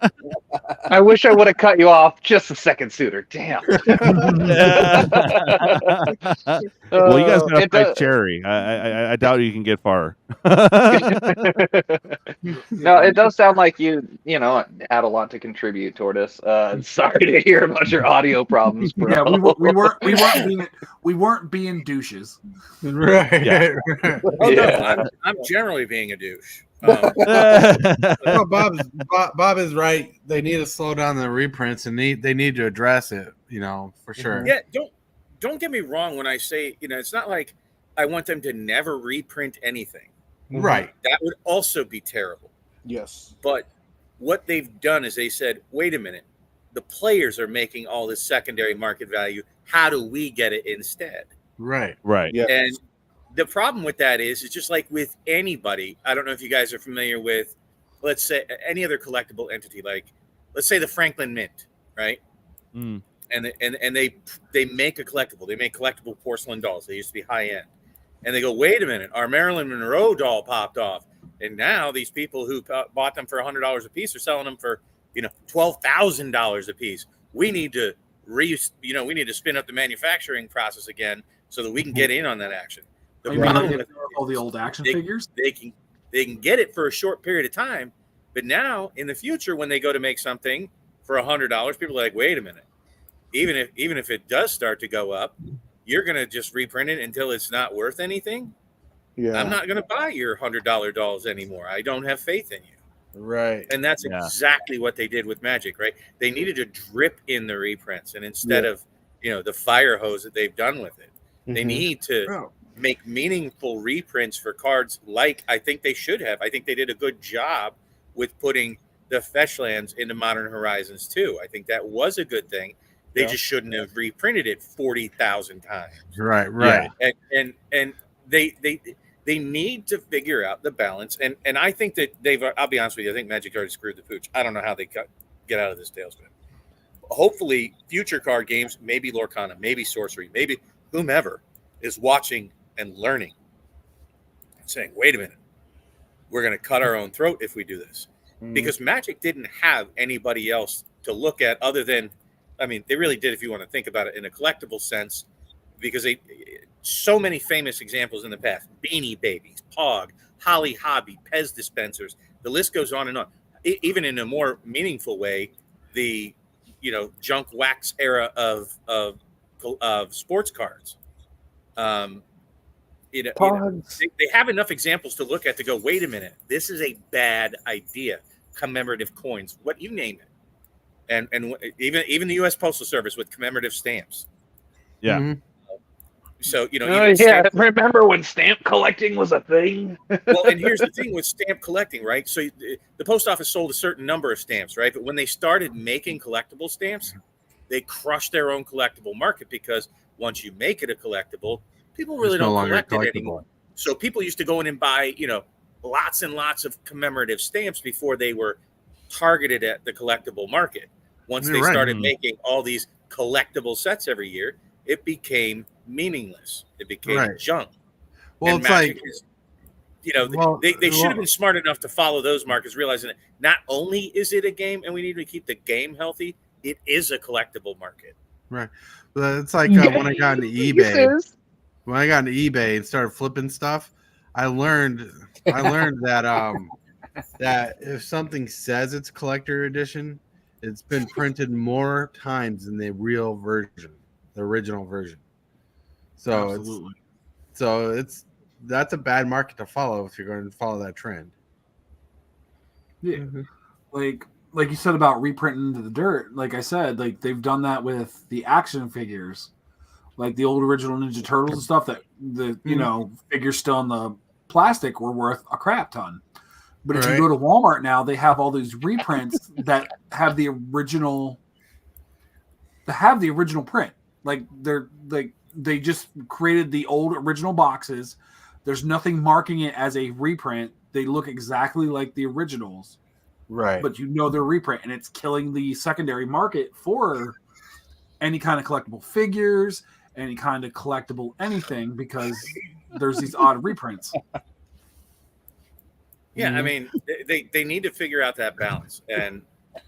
[SPEAKER 10] I wish I would have cut you off just a second sooner. Damn.
[SPEAKER 1] Well, you guys got a nice cherry. I doubt you can get far.
[SPEAKER 10] No, it does sound like you had a lot to contribute, Tortoise. Sorry to hear about your audio problems, bro.
[SPEAKER 2] Yeah, we weren't being douches.
[SPEAKER 7] Right.
[SPEAKER 1] Yeah.
[SPEAKER 9] No, I'm generally being a douche.
[SPEAKER 7] No, Bob is right. They need to slow down the reprints and they need to address it, for sure.
[SPEAKER 9] Yeah, don't get me wrong when I say, it's not like I want them to never reprint anything.
[SPEAKER 7] Right.
[SPEAKER 9] That would also be terrible.
[SPEAKER 3] Yes.
[SPEAKER 9] But what they've done is they said, wait a minute, the players are making all this secondary market value. How do we get it instead?
[SPEAKER 7] Right.
[SPEAKER 3] Yes.
[SPEAKER 9] And the problem with that is it's just like with anybody. I don't know if you guys are familiar with, let's say, any other collectible entity, like let's say the Franklin Mint, right?
[SPEAKER 1] Mm.
[SPEAKER 9] And they make a collectible. They make collectible porcelain dolls. They used to be high end. And they go, wait a minute, our Marilyn Monroe doll popped off. And now these people who bought them for $100 a piece are selling them for, $12,000 a piece. We need to spin up the manufacturing process again so that we can get in on that action. The problem with
[SPEAKER 2] all the old action figures,
[SPEAKER 9] they can get it for a short period of time, but now in the future when they go to make something for $100, people are like, wait a minute. Even if it does start to go up, you're going to just reprint it until it's not worth anything.
[SPEAKER 3] Yeah.
[SPEAKER 9] I'm not going to buy your $100 dolls anymore. I don't have faith in you.
[SPEAKER 3] Right.
[SPEAKER 9] And that's exactly what they did with Magic, right? They needed to drip in the reprints, and instead of the fire hose that they've done with it, they need to make meaningful reprints for cards like I think they should have. I think they did a good job with putting the fetch lands into Modern Horizons too. I think that was a good thing. They just shouldn't have reprinted it 40,000 times.
[SPEAKER 7] Right.
[SPEAKER 9] And they need to figure out the balance. And I think that I'll be honest with you, I think Magic already screwed the pooch. I don't know how they get out of this tailspin. Hopefully, future card games, maybe Lorcana, maybe Sorcery, maybe whomever is watching and learning and saying, wait a minute, we're going to cut our own throat if we do this. Because Magic didn't have anybody else to look at other than, I mean, they really did if you want to think about it in a collectible sense, because so many famous examples in the past, Beanie Babies, Pog, Holly Hobby, Pez dispensers, the list goes on and on. Even in a more meaningful way, the junk wax era of sports cards. They have enough examples to look at to go, wait a minute, this is a bad idea. Commemorative coins, what you name it, and even the U.S. Postal Service with commemorative stamps.
[SPEAKER 1] Yeah.
[SPEAKER 9] So
[SPEAKER 10] remember when stamp collecting was a thing?
[SPEAKER 9] Well, and here's the thing with stamp collecting, right? So the post office sold a certain number of stamps, right? But when they started making collectible stamps, they crushed their own collectible market, because once you make it a collectible, people really don't collect it anymore. So people used to go in and buy, lots and lots of commemorative stamps before they were targeted at the collectible market. Once they started making all these collectible sets every year, it became meaningless. It became junk.
[SPEAKER 7] Well,
[SPEAKER 9] and
[SPEAKER 7] it's like,
[SPEAKER 9] they should have been smart enough to follow those markets, realizing that not only is it a game and we need to keep the game healthy, it is a collectible market.
[SPEAKER 7] Right. But it's like when I got into eBay. When I got into eBay and started flipping stuff, I learned that that if something says it's collector edition, it's been printed more times than the real version, the original version. So that's a bad market to follow if you're going to follow that trend.
[SPEAKER 2] Yeah, like you said about reprinting into the dirt. Like I said, like they've done that with the action figures, like the old original Ninja Turtles and stuff. That the figures still in the plastic were worth a crap ton. But if you go to Walmart now, they have all these reprints that have the original. Print. Like they just created the old original boxes. There's nothing marking it as a reprint. They look exactly like the originals.
[SPEAKER 3] Right.
[SPEAKER 2] But they're reprint, and it's killing the secondary market for any kind of collectible figures, any kind of collectible anything, because there's these odd reprints.
[SPEAKER 9] Yeah, I mean, they need to figure out that balance. And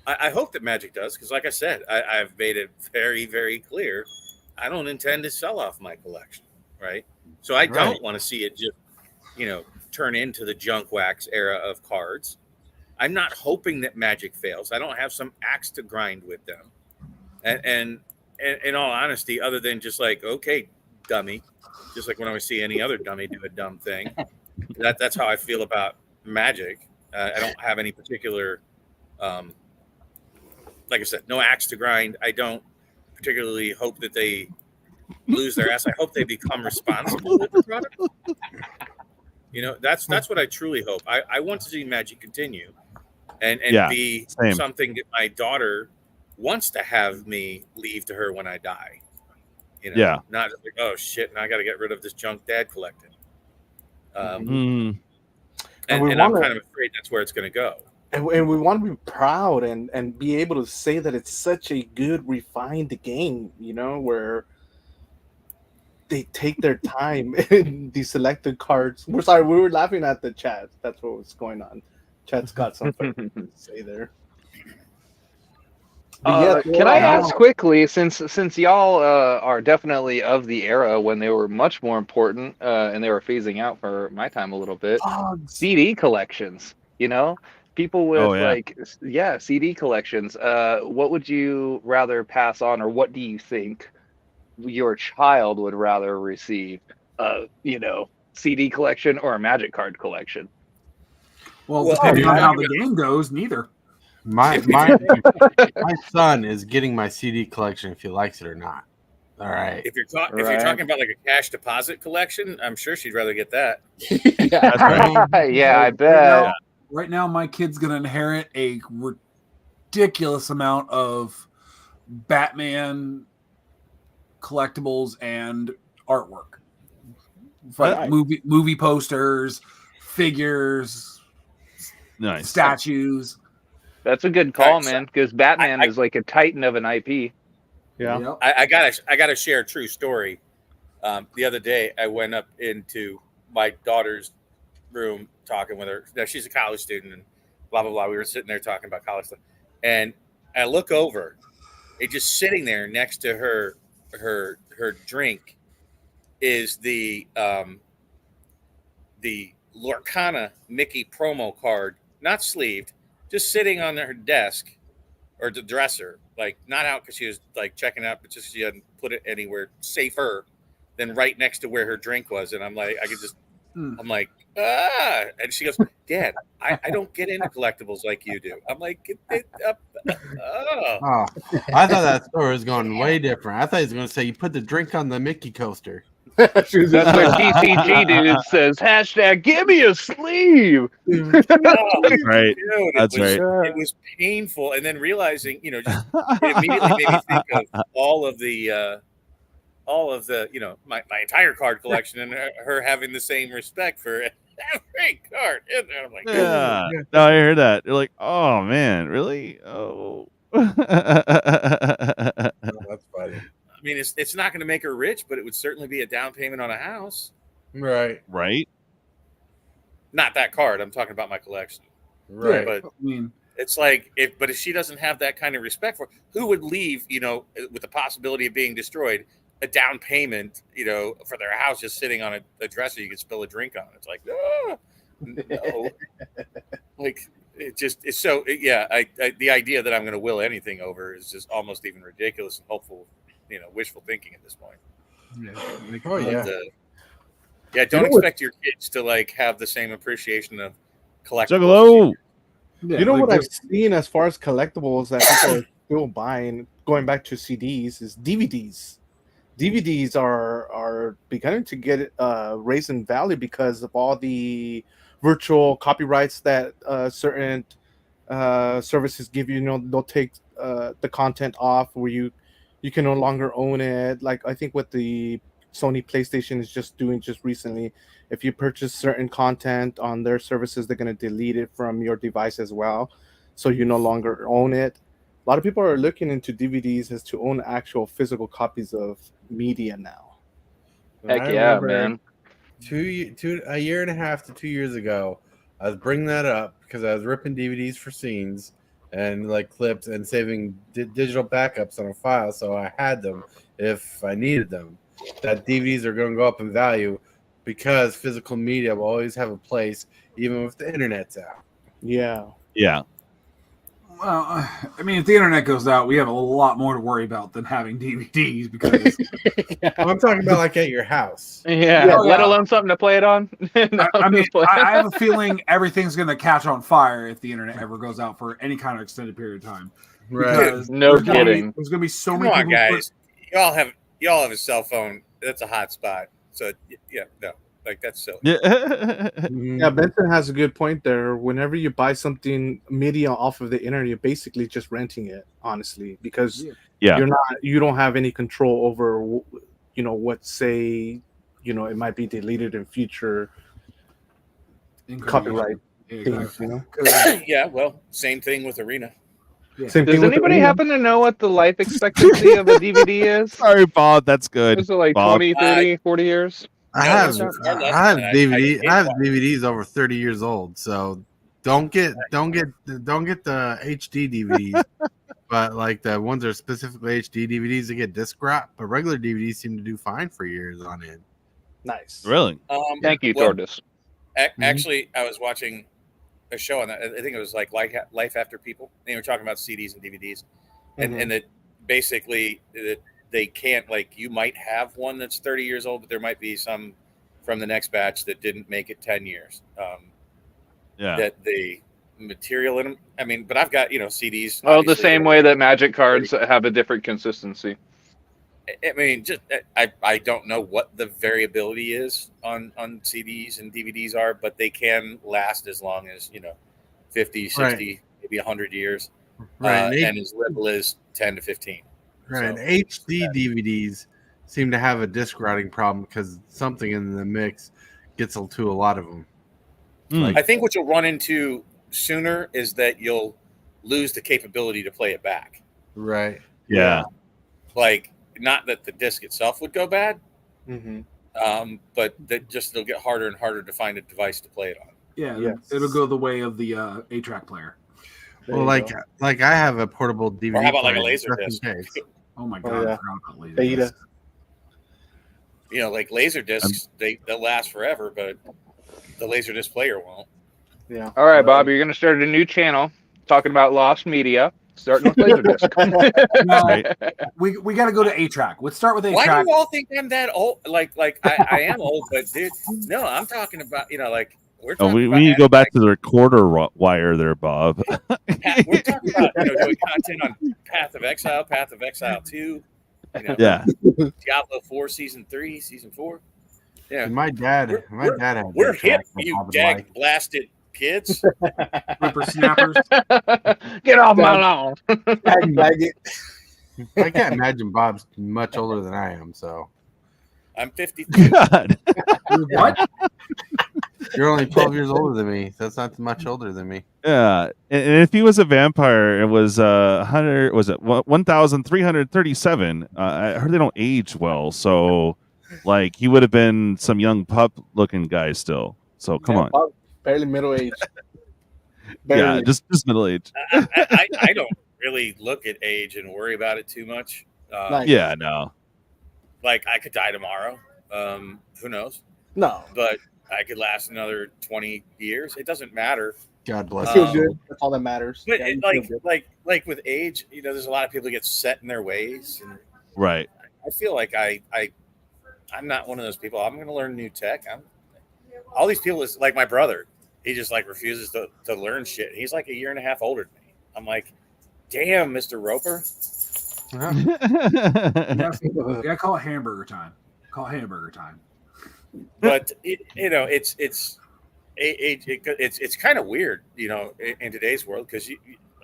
[SPEAKER 9] I hope that Magic does, because like I said, I've made it very, very clear, I don't intend to sell off my collection, right? So I don't want to see it just, turn into the junk wax era of cards. I'm not hoping that Magic fails. I don't have some axe to grind with them. And in all honesty, other than just like, okay, dummy, just like when I see any other dummy do a dumb thing, that's how I feel about Magic. I don't have any particular, like I said, no axe to grind. I don't particularly hope that they lose their ass. I hope they become responsible with the product. That's what I truly hope. I want to see Magic continue and be something that my daughter wants to have me leave to her when I die. Not just like, oh shit, now I got to get rid of this junk dad collected. And I'm kind of afraid that's where it's going to go.
[SPEAKER 3] And we want to be proud and be able to say that it's such a good, refined game, where they take their time in the selected cards. We're sorry, we were laughing at the chat. That's what was going on. Chat's got something to say there.
[SPEAKER 10] Can I ask quickly, since y'all are definitely of the era when they were much more important and they were phasing out for my time a little bit, CD collections, people with CD collections, what would you rather pass on, or what do you think your child would rather receive? CD collection or a Magic card collection.
[SPEAKER 2] Well, depending on how the game goes, neither.
[SPEAKER 7] My son is getting my CD collection if he likes it or not. All right.
[SPEAKER 9] If you're talking about like a cash deposit collection, I'm sure she'd rather get that.
[SPEAKER 10] Yeah, I bet.
[SPEAKER 2] Right now, my kid's gonna inherit a ridiculous amount of Batman collectibles and artwork. Like movie posters, figures,
[SPEAKER 1] nice
[SPEAKER 2] statues.
[SPEAKER 10] That's a good call, man, because Batman is like a titan of an IP.
[SPEAKER 3] Yeah.
[SPEAKER 9] I gotta share a true story. The other day, I went up into my daughter's room talking with her. Now, she's a college student, and blah blah blah. We were sitting there talking about college stuff, and I look over, and just sitting there next to her drink is the Lorcana Mickey promo card, not sleeved, just sitting on her desk or the dresser, like not out because she was like checking out, but just she hadn't put it anywhere safer than right next to where her drink was. And I'm like, I'm like, and she goes, Dad, I don't get into collectibles like you do. I'm like, get it up.
[SPEAKER 7] Oh, I thought that story was going way different. I thought he was going to say you put the drink on the Mickey coaster.
[SPEAKER 10] That's what TCG dude says. # give me a sleeve.
[SPEAKER 1] That's right.
[SPEAKER 9] Dude,
[SPEAKER 1] That's right.
[SPEAKER 9] It was painful, and then realizing, just it immediately made me think of all of the, my entire card collection, and her having the same respect for every card. And I'm like,
[SPEAKER 1] yeah. No, I heard that. You're like, oh man, really? Oh.
[SPEAKER 7] That's funny.
[SPEAKER 9] I mean, it's not going to make her rich, but it would certainly be a down payment on a house.
[SPEAKER 7] Right.
[SPEAKER 9] Not that card. I'm talking about my collection.
[SPEAKER 7] Right.
[SPEAKER 9] But I mean, it's like, if she doesn't have that kind of respect for, who would leave, with the possibility of being destroyed, a down payment, for their house just sitting on a dresser you could spill a drink on. It's like, no. Like, it's so, yeah. The idea that I'm going to will anything over is just almost even ridiculous and hopeful. Wishful thinking at this point. Don't expect your kids to like have the same appreciation of collectibles.
[SPEAKER 3] You know what I've seen as far as collectibles that people are still buying, going back to CDs, is DVDs. DVDs are beginning to get raised in value because of all the virtual copyrights that certain services give you. They'll take the content off where you can no longer own it. Like I think what the Sony PlayStation is just doing recently, if you purchase certain content on their services, they're going to delete it from your device as well, so you no longer own it. A lot of people are looking into DVDs as to own actual physical copies of media now.
[SPEAKER 10] Heck yeah, man.
[SPEAKER 7] A year and a half to 2 years ago, I was bringing that up because I was ripping DVDs for scenes and like clips and saving digital backups on a file, so I had them if I needed them. That DVDs are going to go up in value because physical media will always have a place, even if the internet's out.
[SPEAKER 3] Yeah.
[SPEAKER 2] Well, I mean, if the internet goes out, we have a lot more to worry about than having DVDs because
[SPEAKER 7] I'm talking about like at your house.
[SPEAKER 10] Let alone something to play it on.
[SPEAKER 2] I have a feeling everything's going to catch on fire if the internet ever goes out for any kind of extended period of time.
[SPEAKER 10] Right. No kidding.
[SPEAKER 2] There's going to be so
[SPEAKER 9] Come
[SPEAKER 2] many
[SPEAKER 9] on,
[SPEAKER 2] people.
[SPEAKER 9] guys. Y'all have a cell phone. That's a hot spot. So no. Like, that's silly.
[SPEAKER 3] Yeah, Benson has a good point there. Whenever you buy something media off of the internet, you're basically just renting it, honestly, because you don't have any control over, what say, it might be deleted in future copyright things.
[SPEAKER 9] Yeah, well, same thing with Arena.
[SPEAKER 3] Yeah.
[SPEAKER 10] Does anybody happen to know what the life expectancy of a DVD is?
[SPEAKER 1] Sorry, Bob. That's good.
[SPEAKER 10] Is it like
[SPEAKER 1] Bob.
[SPEAKER 10] 20, 30, 40 years?
[SPEAKER 7] I have DVDs over 30 years old, so don't get the HD DVDs, but like the ones that are specifically HD DVDs that get disc wrap, but regular DVDs seem to do fine for years on end.
[SPEAKER 3] Nice.
[SPEAKER 1] Really?
[SPEAKER 10] Thank you, Tortoise.
[SPEAKER 9] Actually, I was watching a show on that. I think it was like Life After People. They were talking about CDs and DVDs, and that basically that they can't, like, you might have one that's 30 years old, but there might be some from the next batch that didn't make it 10 years. That the material in them. I mean, but I've got CDs.
[SPEAKER 10] Well, the same way that Magic cards have a different consistency.
[SPEAKER 9] I mean, just I don't know what the variability is on CDs and DVDs are, but they can last as long as 50, 60, maybe 100 years, and as little as 10 to 15.
[SPEAKER 7] Right,
[SPEAKER 9] So,
[SPEAKER 7] HD DVDs seem to have a disc routing problem because something in the mix gets to a lot of them.
[SPEAKER 9] I think what you'll run into sooner is that you'll lose the capability to play it back.
[SPEAKER 7] Right.
[SPEAKER 1] Yeah.
[SPEAKER 9] Like, not that the disc itself would go bad, but that just it'll get harder and harder to find a device to play it on.
[SPEAKER 2] Yeah, it'll go the way of the 8-track player.
[SPEAKER 7] Well, like I have a portable DVD.
[SPEAKER 9] Or how about like a
[SPEAKER 7] player
[SPEAKER 9] laser
[SPEAKER 7] just in
[SPEAKER 9] disc?
[SPEAKER 7] case.
[SPEAKER 2] Oh my god, I forgot about laser
[SPEAKER 3] Beta.
[SPEAKER 2] discs.
[SPEAKER 9] Like laser discs, they'll last forever, but the laser disc player won't.
[SPEAKER 3] Yeah.
[SPEAKER 10] All right, Bob, you're going to start a new channel talking about lost media, starting with Laserdisc.
[SPEAKER 2] No, we got to go to 8-track. Let's start with 8-track.
[SPEAKER 9] Why do you all think I'm that old? Like I am old, but dude, no, I'm talking about like we're talking
[SPEAKER 1] we
[SPEAKER 9] about
[SPEAKER 1] need to go back to the recorder wire there, Bob.
[SPEAKER 9] we're talking about doing content on Path of Exile, Path of Exile 2,
[SPEAKER 1] Yeah.
[SPEAKER 9] Diablo 4 Season 3, Season 4. Yeah,
[SPEAKER 7] And my dad had.
[SPEAKER 9] we're
[SPEAKER 7] that
[SPEAKER 9] hip,
[SPEAKER 7] track on
[SPEAKER 9] you
[SPEAKER 7] top of the
[SPEAKER 9] dag
[SPEAKER 7] mic.
[SPEAKER 9] blasted kids.
[SPEAKER 2] Whippersnappers.
[SPEAKER 10] Get off my lawn.
[SPEAKER 7] I can't imagine Bob's much older than I am, so
[SPEAKER 9] I'm 52.
[SPEAKER 1] God.
[SPEAKER 2] What?
[SPEAKER 7] you're only 12 years older than me. That's not much older than me.
[SPEAKER 1] Yeah, and if he was a vampire, it was 100. Was it 1,337? I heard they don't age well, so like he would have been some young pup-looking guy still. So come on.
[SPEAKER 3] Bob, barely middle age.
[SPEAKER 1] Yeah, just middle age.
[SPEAKER 9] I don't really look at age and worry about it too much.
[SPEAKER 3] Nice.
[SPEAKER 1] Yeah, no.
[SPEAKER 9] Like I could die tomorrow. Who knows?
[SPEAKER 3] No.
[SPEAKER 9] But I could last another 20 years. It doesn't matter.
[SPEAKER 7] God bless
[SPEAKER 3] I
[SPEAKER 7] you.
[SPEAKER 3] feel good. That's all that matters.
[SPEAKER 9] But
[SPEAKER 3] Yeah,
[SPEAKER 9] it,
[SPEAKER 3] you feel good.
[SPEAKER 9] like with age, there's a lot of people who get set in their ways. And
[SPEAKER 1] Right.
[SPEAKER 9] I feel like I'm not one of those people. I'm going to learn new tech. All these people is like my brother. He just like refuses to learn shit. He's like a year and a half older than me. I'm like, damn, Mr. Roper.
[SPEAKER 2] Yeah, call it hamburger time. Call it hamburger time.
[SPEAKER 9] But it's kind of weird, in today's world because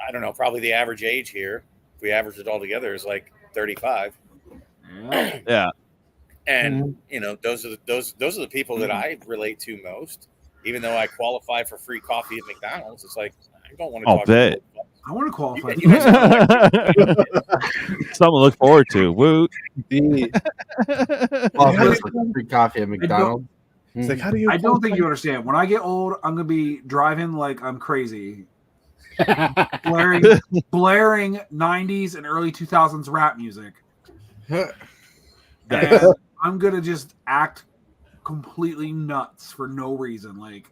[SPEAKER 9] I don't know, probably the average age here, if we average it all together, is like 35.
[SPEAKER 1] Yeah.
[SPEAKER 9] And those are the people that I relate to most. Even though I qualify for free coffee at McDonald's, it's like I don't want to talk
[SPEAKER 1] bet.
[SPEAKER 2] I want to qualify.
[SPEAKER 1] Something to look forward to. Woo.
[SPEAKER 7] Free coffee at McDonald's.
[SPEAKER 3] It's like, how do you?
[SPEAKER 2] I don't think you understand. When I get old, I'm gonna be driving like I'm crazy, blaring 90s and early 2000s rap music, and I'm gonna just act completely nuts for no reason. Like,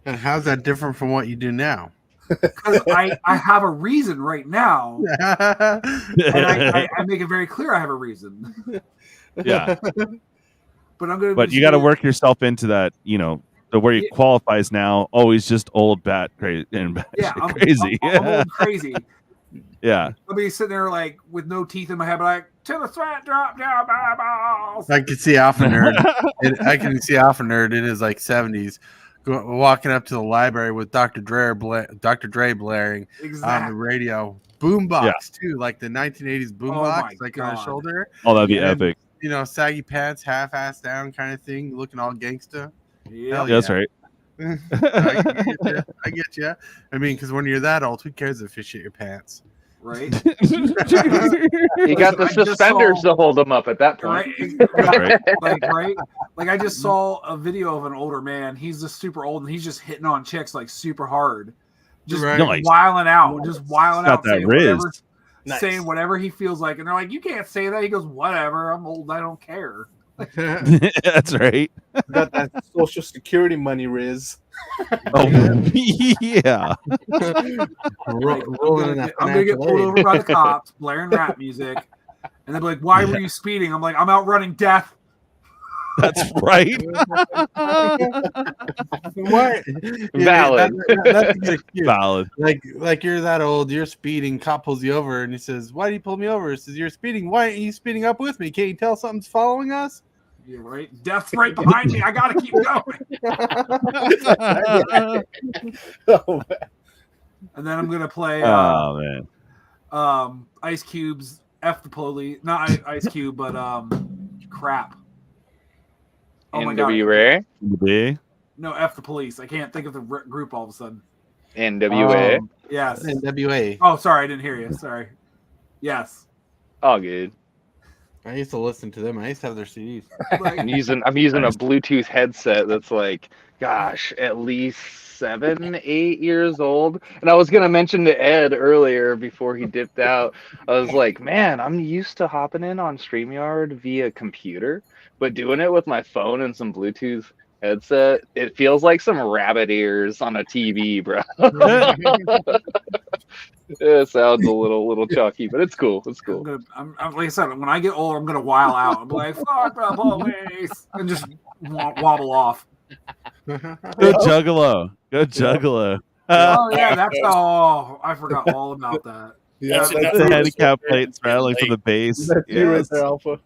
[SPEAKER 7] And how's that different from what you do now?
[SPEAKER 2] because I have a reason right now, and I make it very clear I have a reason.
[SPEAKER 1] Yeah.
[SPEAKER 2] But I'm gonna.
[SPEAKER 1] But you got to work yourself into that, the where he qualifies now. Always just old bat crazy and
[SPEAKER 2] I'm
[SPEAKER 1] crazy.
[SPEAKER 2] I'm old crazy.
[SPEAKER 1] Yeah.
[SPEAKER 2] I'll be sitting there like with no teeth in my head, but like till the sweat drop down my balls.
[SPEAKER 7] I can see Alpha Nerd. I can see Alpha Nerd in his like 70s walking up to the library with Dr. Dre blaring on the radio. Boombox too, like the 1980s boombox, like on his shoulder.
[SPEAKER 1] Oh, that'd be
[SPEAKER 7] And,
[SPEAKER 1] epic.
[SPEAKER 7] Saggy pants, half-ass down kind of thing, looking all gangsta.
[SPEAKER 2] Yeah,
[SPEAKER 1] that's right.
[SPEAKER 7] I get you. I mean, because when you're that old, who cares if you shit your pants?
[SPEAKER 2] Right.
[SPEAKER 10] You got the suspenders to hold them up at that point.
[SPEAKER 2] Right. Like I just saw a video of an older man. He's just super old and he's just hitting on chicks like super hard, just wilding out,
[SPEAKER 1] Got that riz.
[SPEAKER 2] saying whatever he feels like, and they're like, "You can't say that." He goes, "Whatever, I'm old. I don't care."
[SPEAKER 1] That's right.
[SPEAKER 3] Got that Social Security money, Riz.
[SPEAKER 1] Oh yeah.
[SPEAKER 2] I'm gonna get pulled over by the cops, blaring rap music, and they'll be like, "Why were you speeding?" I'm like, "I'm outrunning death."
[SPEAKER 1] That's right.
[SPEAKER 7] What?
[SPEAKER 10] Valid.
[SPEAKER 7] That's a good excuse.
[SPEAKER 1] Valid.
[SPEAKER 7] Like you're that old, you're speeding, cop pulls you over, and he says, "Why do you pull me over?" He says, "You're speeding. Why aren't you speeding up with me? Can't you tell something's following us?"
[SPEAKER 2] You're right. Death's right behind me. I gotta keep going.
[SPEAKER 3] Oh,
[SPEAKER 2] And then I'm gonna play
[SPEAKER 1] man.
[SPEAKER 2] Ice Cube's F the Police. Not Ice Cube, but crap. Oh my god.
[SPEAKER 10] NWA.
[SPEAKER 2] No, F the Police. I can't think of the group all of a sudden.
[SPEAKER 10] NWA.
[SPEAKER 2] Yes.
[SPEAKER 7] NWA.
[SPEAKER 2] Oh, sorry, I didn't hear you. Sorry. Yes.
[SPEAKER 10] All good.
[SPEAKER 7] I used to listen to them. I used to have their CDs.
[SPEAKER 10] I'm using a Bluetooth headset that's like, gosh, at least 7, 8 years old. And I was gonna mention to Ed earlier before he dipped out. I was like, man, I'm used to hopping in on StreamYard via computer, but doing it with my phone and some Bluetooth headset, it feels like some rabbit ears on a TV, bro. It sounds a little chalky, but it's cool. It's cool.
[SPEAKER 2] I'm like I said, when I get older, I'm gonna while out. I'm like, fuck the police, and just wobble off.
[SPEAKER 1] Good Juggalo. Good Juggalo.
[SPEAKER 2] Oh yeah, I forgot all about that.
[SPEAKER 3] Yeah,
[SPEAKER 1] that's the handicap plate straddling for the base.
[SPEAKER 3] That's you right there, Alpha.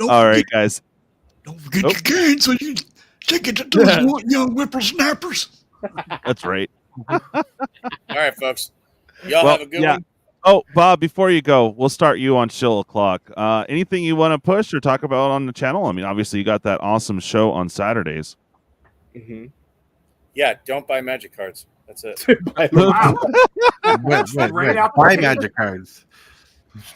[SPEAKER 1] All right, guys.
[SPEAKER 11] Don't forget your cane so you take it to those young whippersnappers.
[SPEAKER 1] That's right.
[SPEAKER 9] All right, folks. Y'all have a good one.
[SPEAKER 1] Oh, Bob, before you go, we'll start you on Chill O'Clock. Anything you want to push or talk about on the channel? I mean, obviously, you got that awesome show on Saturdays.
[SPEAKER 3] Mm-hmm.
[SPEAKER 9] Yeah, don't buy Magic cards. That's it.
[SPEAKER 2] Wow.
[SPEAKER 7] Buy Magic cards.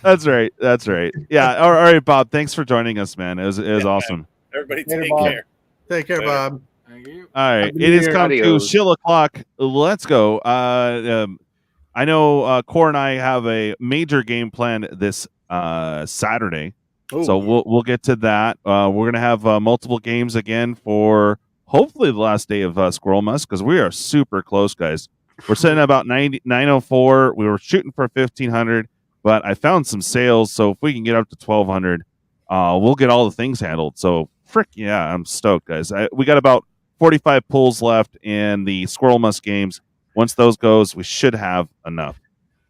[SPEAKER 1] That's right. That's right. Yeah. All right, Bob. Thanks for joining us, man. It was awesome.
[SPEAKER 9] Everybody
[SPEAKER 3] Later,
[SPEAKER 9] take
[SPEAKER 3] Bob.
[SPEAKER 9] care.
[SPEAKER 7] Take care, Bob.
[SPEAKER 2] Thank you.
[SPEAKER 1] All right.
[SPEAKER 3] Happy
[SPEAKER 1] It
[SPEAKER 3] New
[SPEAKER 1] has
[SPEAKER 3] Year.
[SPEAKER 1] come to
[SPEAKER 10] Adios.
[SPEAKER 1] Chill O'Clock. Let's go. I know Core and I have a major game planned this Saturday.
[SPEAKER 3] Ooh.
[SPEAKER 1] So we'll get to that. We're gonna have multiple games again for hopefully the last day of Squirrel Musk, because we are super close, guys. We're sitting at about 904. We were shooting for 1,500, but I found some sales. So if we can get up to 1,200, we'll get all the things handled. So frick yeah, I'm stoked, guys. We got about 45 pulls left in the Squirrel Musk games. Once those goes, we should have enough.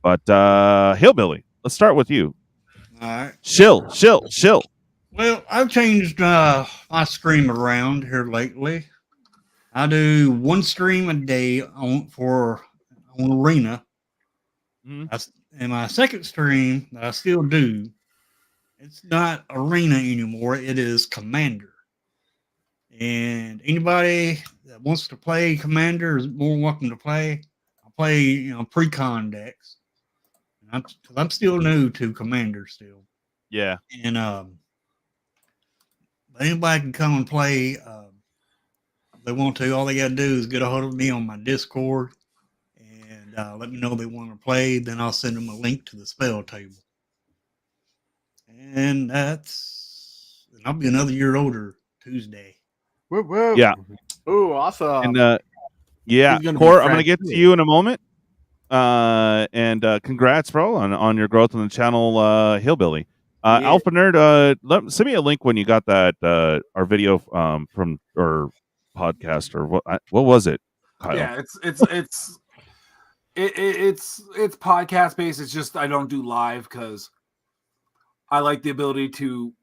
[SPEAKER 1] But Hillbilly, let's start with you.
[SPEAKER 11] All right.
[SPEAKER 1] Shill.
[SPEAKER 11] Well, I've changed my stream around here lately. I do one stream a day on Arena.
[SPEAKER 1] Mhm.
[SPEAKER 11] And my second stream that I still do, it's not Arena anymore. It is Commander. And anybody that wants to play Commander is more than welcome to play. I play, pre-con decks. I'm still new to Commander still.
[SPEAKER 1] Yeah.
[SPEAKER 11] And anybody can come and play. If they want to, all they got to do is get a hold of me on my Discord and let me know they want to play. Then I'll send them a link to the spell table. And I'll be another year older Tuesday.
[SPEAKER 3] Whoop, whoop.
[SPEAKER 1] Yeah.
[SPEAKER 3] Ooh, awesome.
[SPEAKER 1] And yeah, Core, I'm gonna get to you in a moment. And congrats, bro, on your growth on the channel, Hillbilly. Alpha Nerd, send me a link when you got that our video from or podcast or what was it? Kyle?
[SPEAKER 2] Yeah, it's podcast based. It's just I don't do live because I like the ability to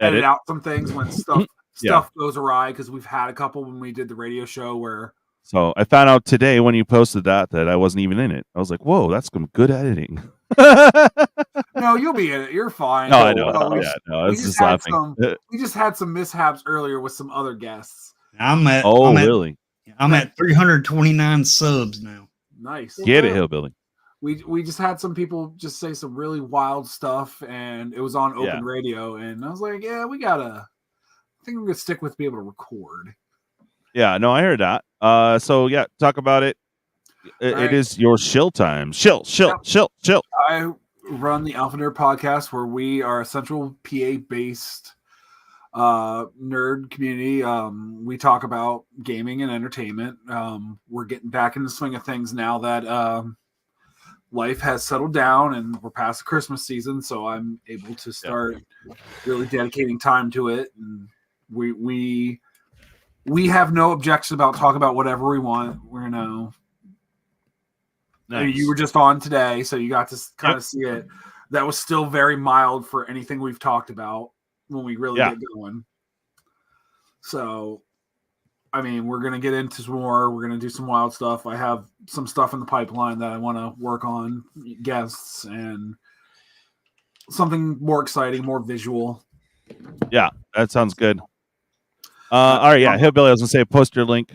[SPEAKER 2] edit out some things when stuff goes awry, because we've had a couple when we did the radio show where.
[SPEAKER 1] So I found out today when you posted that I wasn't even in it. I was like, whoa, that's some good editing.
[SPEAKER 2] No, you'll be in it. You're fine.
[SPEAKER 1] No, I know.
[SPEAKER 2] We
[SPEAKER 1] Just laughing.
[SPEAKER 2] We just had some mishaps earlier with some other guests.
[SPEAKER 1] Really?
[SPEAKER 11] I'm at 329 subs now.
[SPEAKER 2] Nice.
[SPEAKER 1] Get it, Hillbilly.
[SPEAKER 2] We just had some people just say some really wild stuff, and it was on open radio, and I was like, yeah, I think we're gonna stick with being able to record.
[SPEAKER 1] Yeah, no, I heard that. So yeah, talk about it. It is your shill time. Shill.
[SPEAKER 2] I run the Alpha Nerd podcast, where we are a central PA based nerd community. We talk about gaming and entertainment. We're getting back in the swing of things now that life has settled down and we're past the Christmas season, so I'm able to start really dedicating time to it. And we have no objection about talking about whatever we want. We're nice. I mean, you were just on today, so you got to kind of see it. That was still very mild for anything we've talked about when we really get going. So, I mean, we're going to get into some more. We're going to do some wild stuff. I have some stuff in the pipeline that I want to work on, guests, and something more exciting, more visual.
[SPEAKER 1] Yeah, that sounds good. All right, yeah, Hillbilly, I was going to say, post your link.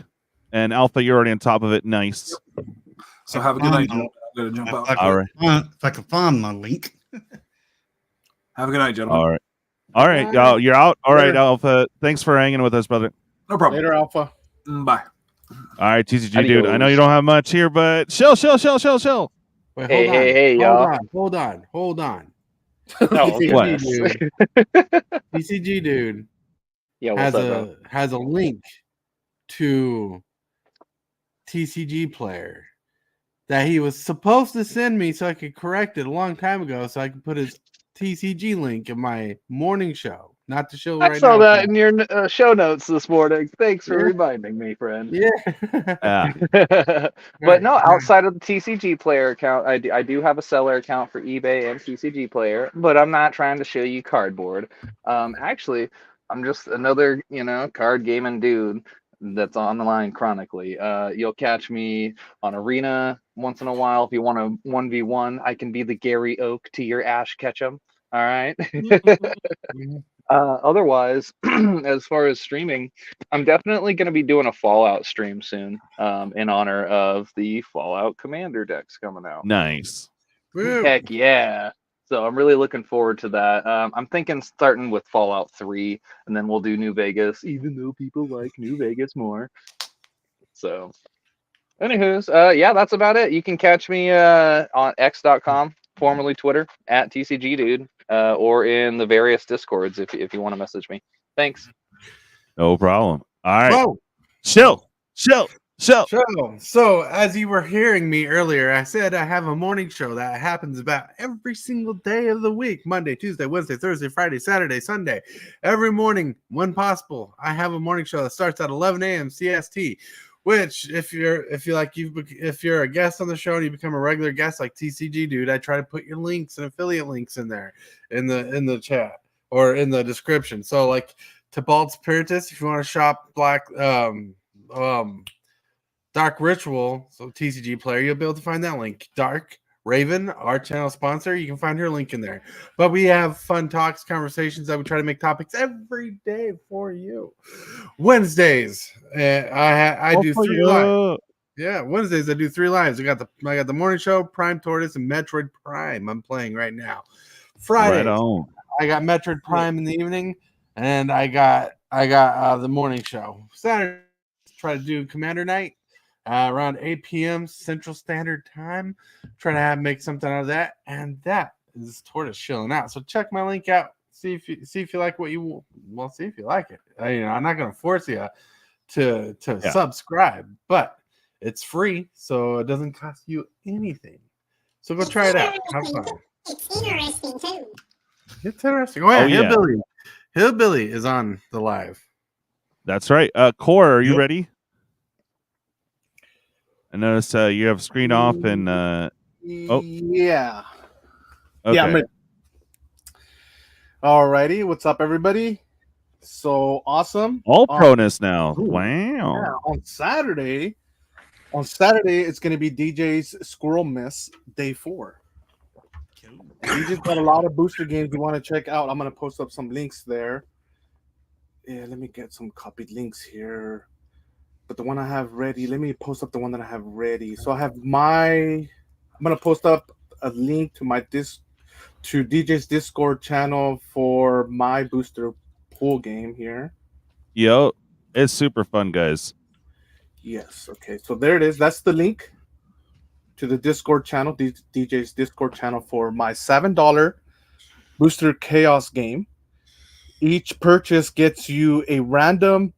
[SPEAKER 1] And Alpha, you're already on top of it. Nice.
[SPEAKER 2] So have a good night. I'm going to jump out.
[SPEAKER 1] All right.
[SPEAKER 11] If I can find my link.
[SPEAKER 2] Have a good night, gentlemen.
[SPEAKER 1] All right, y'all, you're out. All right, Alpha. Thanks for hanging with us, brother.
[SPEAKER 2] No problem.
[SPEAKER 3] Later, Alpha.
[SPEAKER 2] Bye.
[SPEAKER 1] All right, TCG dude. I know you don't have much here, but chill.
[SPEAKER 7] Wait,
[SPEAKER 10] Hey, y'all.
[SPEAKER 7] Hold on.
[SPEAKER 10] No,
[SPEAKER 7] TCG dude
[SPEAKER 10] yeah, what's up, bro?
[SPEAKER 7] has a link to TCG Player that he was supposed to send me so I could correct it a long time ago, so I could put his TCG link in my morning show. Not the show right now.
[SPEAKER 10] I saw that in your show notes this morning. Thanks for reminding me, friend.
[SPEAKER 7] Yeah.
[SPEAKER 10] But no, outside of the TCG Player account, I do have a seller account for eBay and TCG Player, but I'm not trying to show you cardboard. Actually, I'm just another, card gaming dude that's on the line chronically. You'll catch me on Arena once in a while. If you want a 1v1, I can be the Gary Oak to your Ash Ketchum. All right. Otherwise, as far as streaming, I'm definitely going to be doing a Fallout stream soon in honor of the Fallout Commander decks coming out.
[SPEAKER 1] Nice.
[SPEAKER 10] Heck yeah. So I'm really looking forward to that. I'm thinking starting with Fallout 3, and then we'll do New Vegas, even though people like New Vegas more. So, anywho's, yeah, that's about it. You can catch me on x.com, formerly Twitter, at TCGDude, or in the various Discords if you want to message me. Thanks.
[SPEAKER 1] No problem. All right.
[SPEAKER 3] Whoa.
[SPEAKER 1] Chill.
[SPEAKER 7] So, as you were hearing me earlier, I said I have a morning show that happens about every single day of the week: Monday, Tuesday, Wednesday, Thursday, Friday, Saturday, Sunday. Every morning, when possible, I have a morning show that starts at 11 a.m. CST. Which, if you're a guest on the show and you become a regular guest like TCG dude, I try to put your links and affiliate links in there in the chat or in the description. So, like Tybalt Spiritus, if you want to shop Dark Ritual, so TCG Player, you'll be able to find that link. Dark Raven, our channel sponsor, you can find her link in there. But we have fun talks, conversations that we try to make topics every day for you. Wednesdays, I do 3 lives. Yeah, Wednesdays I do 3 lives. I got the morning show, Prime Tortoise, and Metroid Prime. I'm playing right now. Fridays, I got Metroid Prime in the evening, and I got the morning show. Saturday, try to do Commander Night. Around 8 p.m. Central Standard Time. Trying to make something out of that, and that is Tortoise chilling out. So check my link out. See if you like what you well. See if you like it. I'm not going to force you to subscribe, but it's free, so it doesn't cost you anything. So go try it out. Have fun.
[SPEAKER 5] It's interesting too.
[SPEAKER 7] It's interesting. Oh yeah, Hillbilly is on the live.
[SPEAKER 1] That's right. Core, are you ready? I notice you have screen off and
[SPEAKER 3] Yeah.
[SPEAKER 1] Okay.
[SPEAKER 3] Yeah, I'm ready. Alrighty, what's up, everybody? So awesome.
[SPEAKER 1] All proness now. Wow.
[SPEAKER 3] Yeah, on Saturday, it's going to be DJ's Squirrel Miss Day 4. We just got a lot of booster games we want to check out. I'm going to post up some links there. Yeah, let me get some copied links here. But the one I have ready, let me post up the one that I have ready. So I have I'm going to post up a link to to DJ's Discord channel for my booster pool game here.
[SPEAKER 1] Yo, it's super fun, guys.
[SPEAKER 3] Yes. Okay. So there it is. That's the link to the Discord channel, DJ's Discord channel for my $7 booster chaos game. Each purchase gets you a random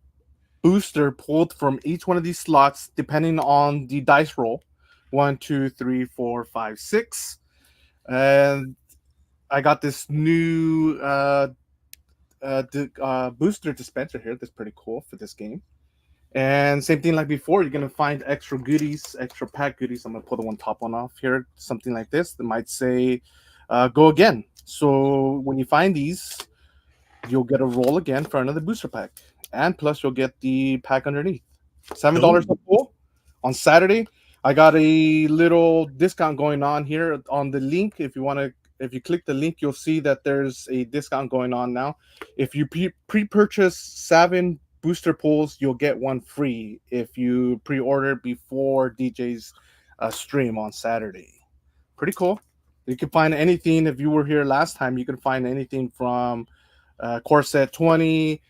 [SPEAKER 3] booster pulled from each one of these slots, depending on the dice roll. 1, 2, 3, 4, 5, 6. And I got this new booster dispenser here. That's pretty cool for this game. And same thing like before, you're going to find extra goodies, extra pack goodies. I'm going to pull the top one off here. Something like this that might say, go again. So when you find these, you'll get a roll again for another booster pack. And plus, you'll get the pack underneath. $7 a pull. On Saturday, I got a little discount going on here on the link. If you click the link, you'll see that there's a discount going on now. If you pre-purchase 7 booster pulls, you'll get one free if you pre-order before DJ's stream on Saturday. Pretty cool. You can find anything. If you were here last time, you can find anything from Core Set 20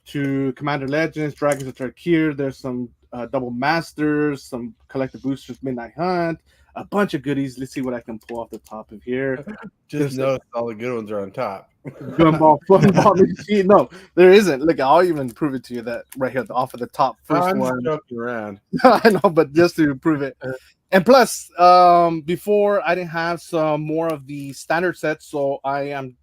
[SPEAKER 3] to Commander Legends, Dragons of Tarkir. There's some Double Masters, some Collective Boosters, Midnight Hunt, a bunch of goodies. Let's see what I can pull off the top of here.
[SPEAKER 7] Just notice all the good ones are on top.
[SPEAKER 3] Gumball, football machine. No, there isn't. Look, I'll even prove it to you that right here, off of the top first
[SPEAKER 7] I'm
[SPEAKER 3] one.
[SPEAKER 7] joking around.
[SPEAKER 3] I know, but just to prove it. And plus, before I didn't have some more of the standard sets, so I am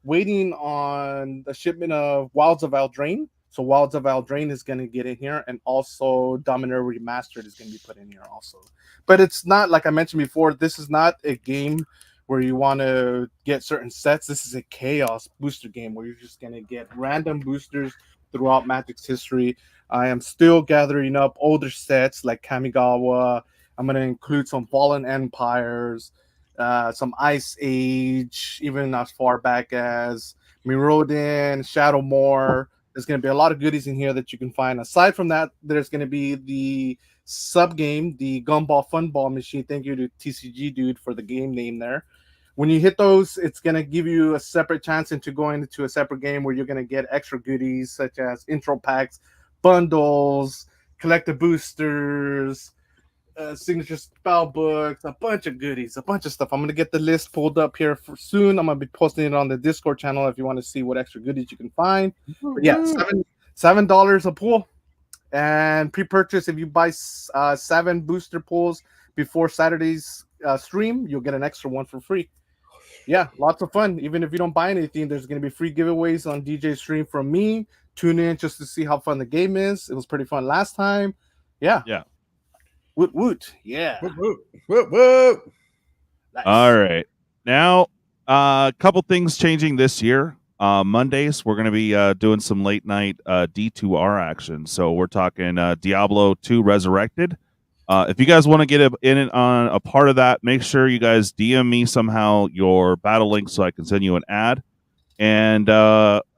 [SPEAKER 3] waiting on the shipment of Wilds of Eldraine. So Wilds of Eldraine is going to get in here, and also Dominator Remastered is going to be put in here also. But it's not, like I mentioned before, this is not a game where you want to get certain sets. This is a chaos booster game where you're just going to get random boosters throughout Magic's history. I am still gathering up older sets like Kamigawa. I'm going to include some Fallen Empires, some Ice Age, even as far back as Mirrodin, Shadowmoor. There's going to be a lot of goodies in here that you can find. Aside from that, there's going to be the sub game, the Gumball Funball machine. Thank you to TCG Dude for the game name there. When you hit those, it's going to give you a separate chance into going into a separate game where you're going to get extra goodies such as intro packs, bundles, collective boosters, signature spell books, a bunch of goodies, a bunch of stuff. I'm going to get the list pulled up here for soon. I'm going to be posting it on the Discord channel if you want to see what extra goodies you can find. But yeah, $7 a pull. And pre-purchase, if you buy 7 booster pulls before Saturday's stream, you'll get an extra one for free. Yeah, lots of fun. Even if you don't buy anything, there's going to be free giveaways on DJ stream from me. Tune in just to see how fun the game is. It was pretty fun last time. Yeah.
[SPEAKER 1] Yeah.
[SPEAKER 3] Woot woot. Yeah.
[SPEAKER 7] Woot woot. Woot woot.
[SPEAKER 3] Nice.
[SPEAKER 1] All right. Now, a couple things changing this year. Mondays, we're going to be doing some late night D2R action. So we're talking Diablo 2 Resurrected. If you guys want to get in on a part of that, make sure you guys DM me somehow your battle link so I can send you an ad. And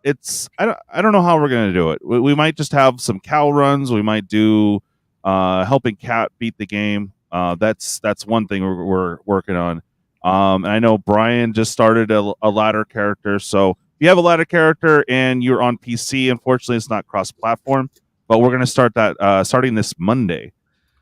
[SPEAKER 1] it's I don't know how we're going to do it. We might just have some cow runs. We might do helping Cat beat the game. That's one thing we're working on. And I know Brian just started a ladder character. So if you have a ladder character and you're on PC, unfortunately, it's not cross-platform. But we're going to start that starting this Monday.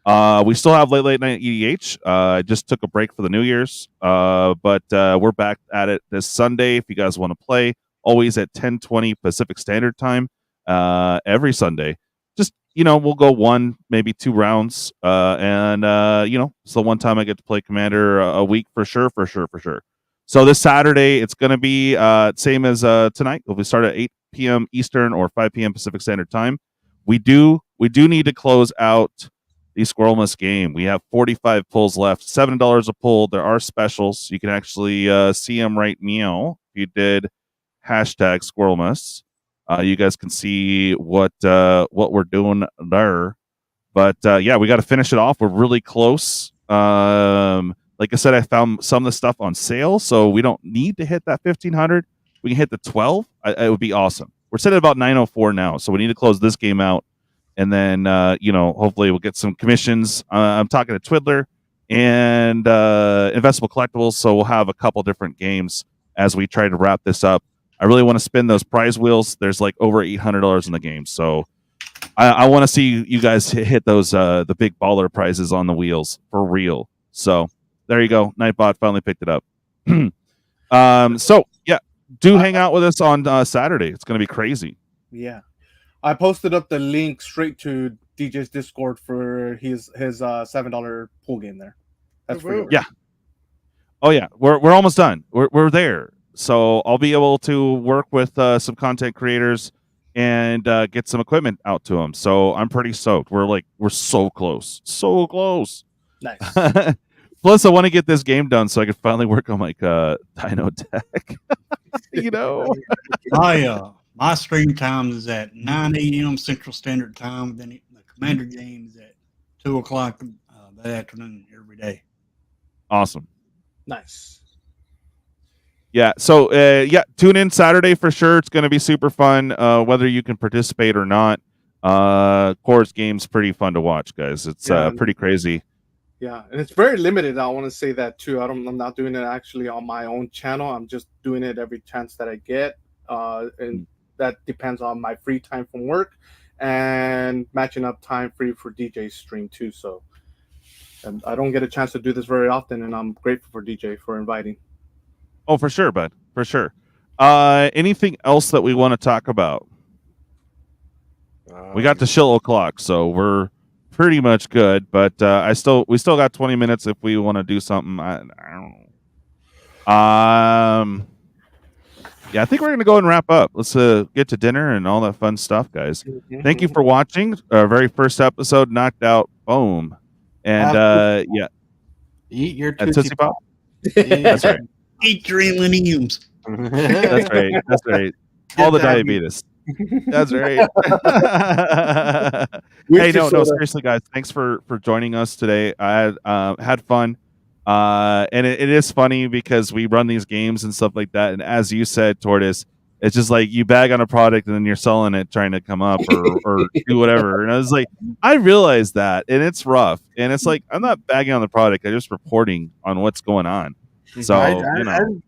[SPEAKER 1] We still have late night EDH. I just took a break for the New Year's, but we're back at it this Sunday. If you guys want to play, always at 10:20 Pacific Standard Time every Sunday. Just we'll go 1, maybe 2 rounds, and it's the one time I get to play Commander a week for sure. So this Saturday, it's going to be same as tonight. We'll start at 8 p.m. Eastern or 5 p.m. Pacific Standard Time. We do need to close out the Squirrelmas game. We have 45 pulls left, $7 a pull. There are specials. You can actually see them right meow. If you did hashtag Squirrelmas, you guys can see what we're doing there. But yeah, we got to finish it off. We're really close. Like I said, I found some of the stuff on sale, so we don't need to hit that 1,500. We can hit the 12. It would be awesome. We're sitting at about 904 now, so we need to close this game out. And then, hopefully we'll get some commissions. I'm talking to Twiddler and Investable Collectibles, so we'll have a couple different games as we try to wrap this up. I really want to spin those prize wheels. There's like over $800 in the game, so I want to see you guys hit those the big baller prizes on the wheels for real. So there you go. Nightbot finally picked it up. So yeah, do hang out with us on Saturday. It's going to be crazy.
[SPEAKER 3] Yeah. I posted up the link straight to DJ's Discord for his $7 pool game there. That's for
[SPEAKER 1] Yeah. Oh yeah, we're almost done. We're there. So I'll be able to work with some content creators and get some equipment out to them. So I'm pretty stoked. We're so close, so close.
[SPEAKER 3] Nice.
[SPEAKER 1] Plus, I want to get this game done so I can finally work on like Dino deck. You know,
[SPEAKER 11] my stream time is at 9 a.m. Central Standard Time. Then the Commander game is at 2 o'clock that afternoon every day.
[SPEAKER 1] Awesome.
[SPEAKER 3] Nice.
[SPEAKER 1] Yeah. So tune in Saturday for sure. It's going to be super fun. Whether you can participate or not. Core's game's pretty fun to watch, guys. It's pretty crazy.
[SPEAKER 3] Yeah, and it's very limited. I want to say that too. I'm not doing it actually on my own channel. I'm just doing it every chance that I get, and that depends on my free time from work and matching up time free for DJ stream too. So, and I don't get a chance to do this very often, and I'm grateful for DJ for inviting.
[SPEAKER 1] Oh, for sure, bud. For sure. Anything else that we want to talk about? We got the shill o'clock, so we're pretty much good. But we still got 20 minutes if we want to do something. I don't know. Yeah, I think we're gonna go and wrap up. Let's get to dinner and all that fun stuff, guys. Thank you for watching our very first episode. Knocked out, boom, and yeah,
[SPEAKER 7] eat your
[SPEAKER 1] Tootsie Pop. That's right.
[SPEAKER 11] Eat your M&Ms.
[SPEAKER 1] That's right. That's right. All the diabetes. That's right. Hey, no, seriously, guys. Thanks for joining us today. I had fun. And it is funny because we run these games and stuff like that. And as you said, Tortoise, it's just like you bag on a product and then you're selling it, trying to come up or do whatever. And I was like, I realized that, and it's rough. And it's like, I'm not bagging on the product. I'm just reporting on what's going on. So
[SPEAKER 7] I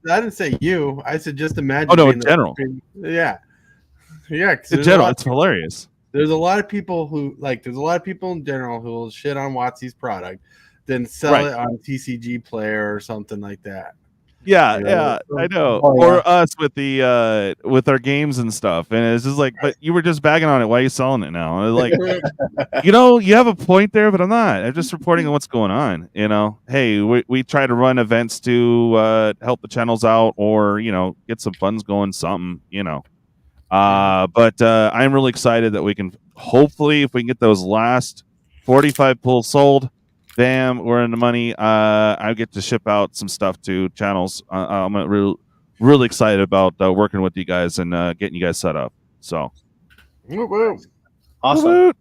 [SPEAKER 7] didn't say you. I said just imagine.
[SPEAKER 1] Oh no, in general.
[SPEAKER 7] Yeah.
[SPEAKER 1] In general, it's hilarious.
[SPEAKER 7] There's a lot of people who there's a lot of people in general who will shit on WotC's product, then sell it on TCG Player or something like that.
[SPEAKER 1] Yeah, I know. Or us with the with our games and stuff, and it's just like, but you were just bagging on it. Why are you selling it now? And like, you have a point there, but I'm not. I'm just reporting on what's going on. Hey, we try to run events to help the channels out, or get some funds going, something. But I'm really excited that we can hopefully, if we can get those last 45 pulls sold. Bam, we're in the money. I get to ship out some stuff to channels. I'm really excited about working with you guys and getting you guys set up. So,
[SPEAKER 3] awesome.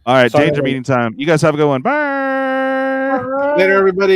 [SPEAKER 1] All right, danger meeting time. You guys have a good one. Bye.
[SPEAKER 3] Later, everybody.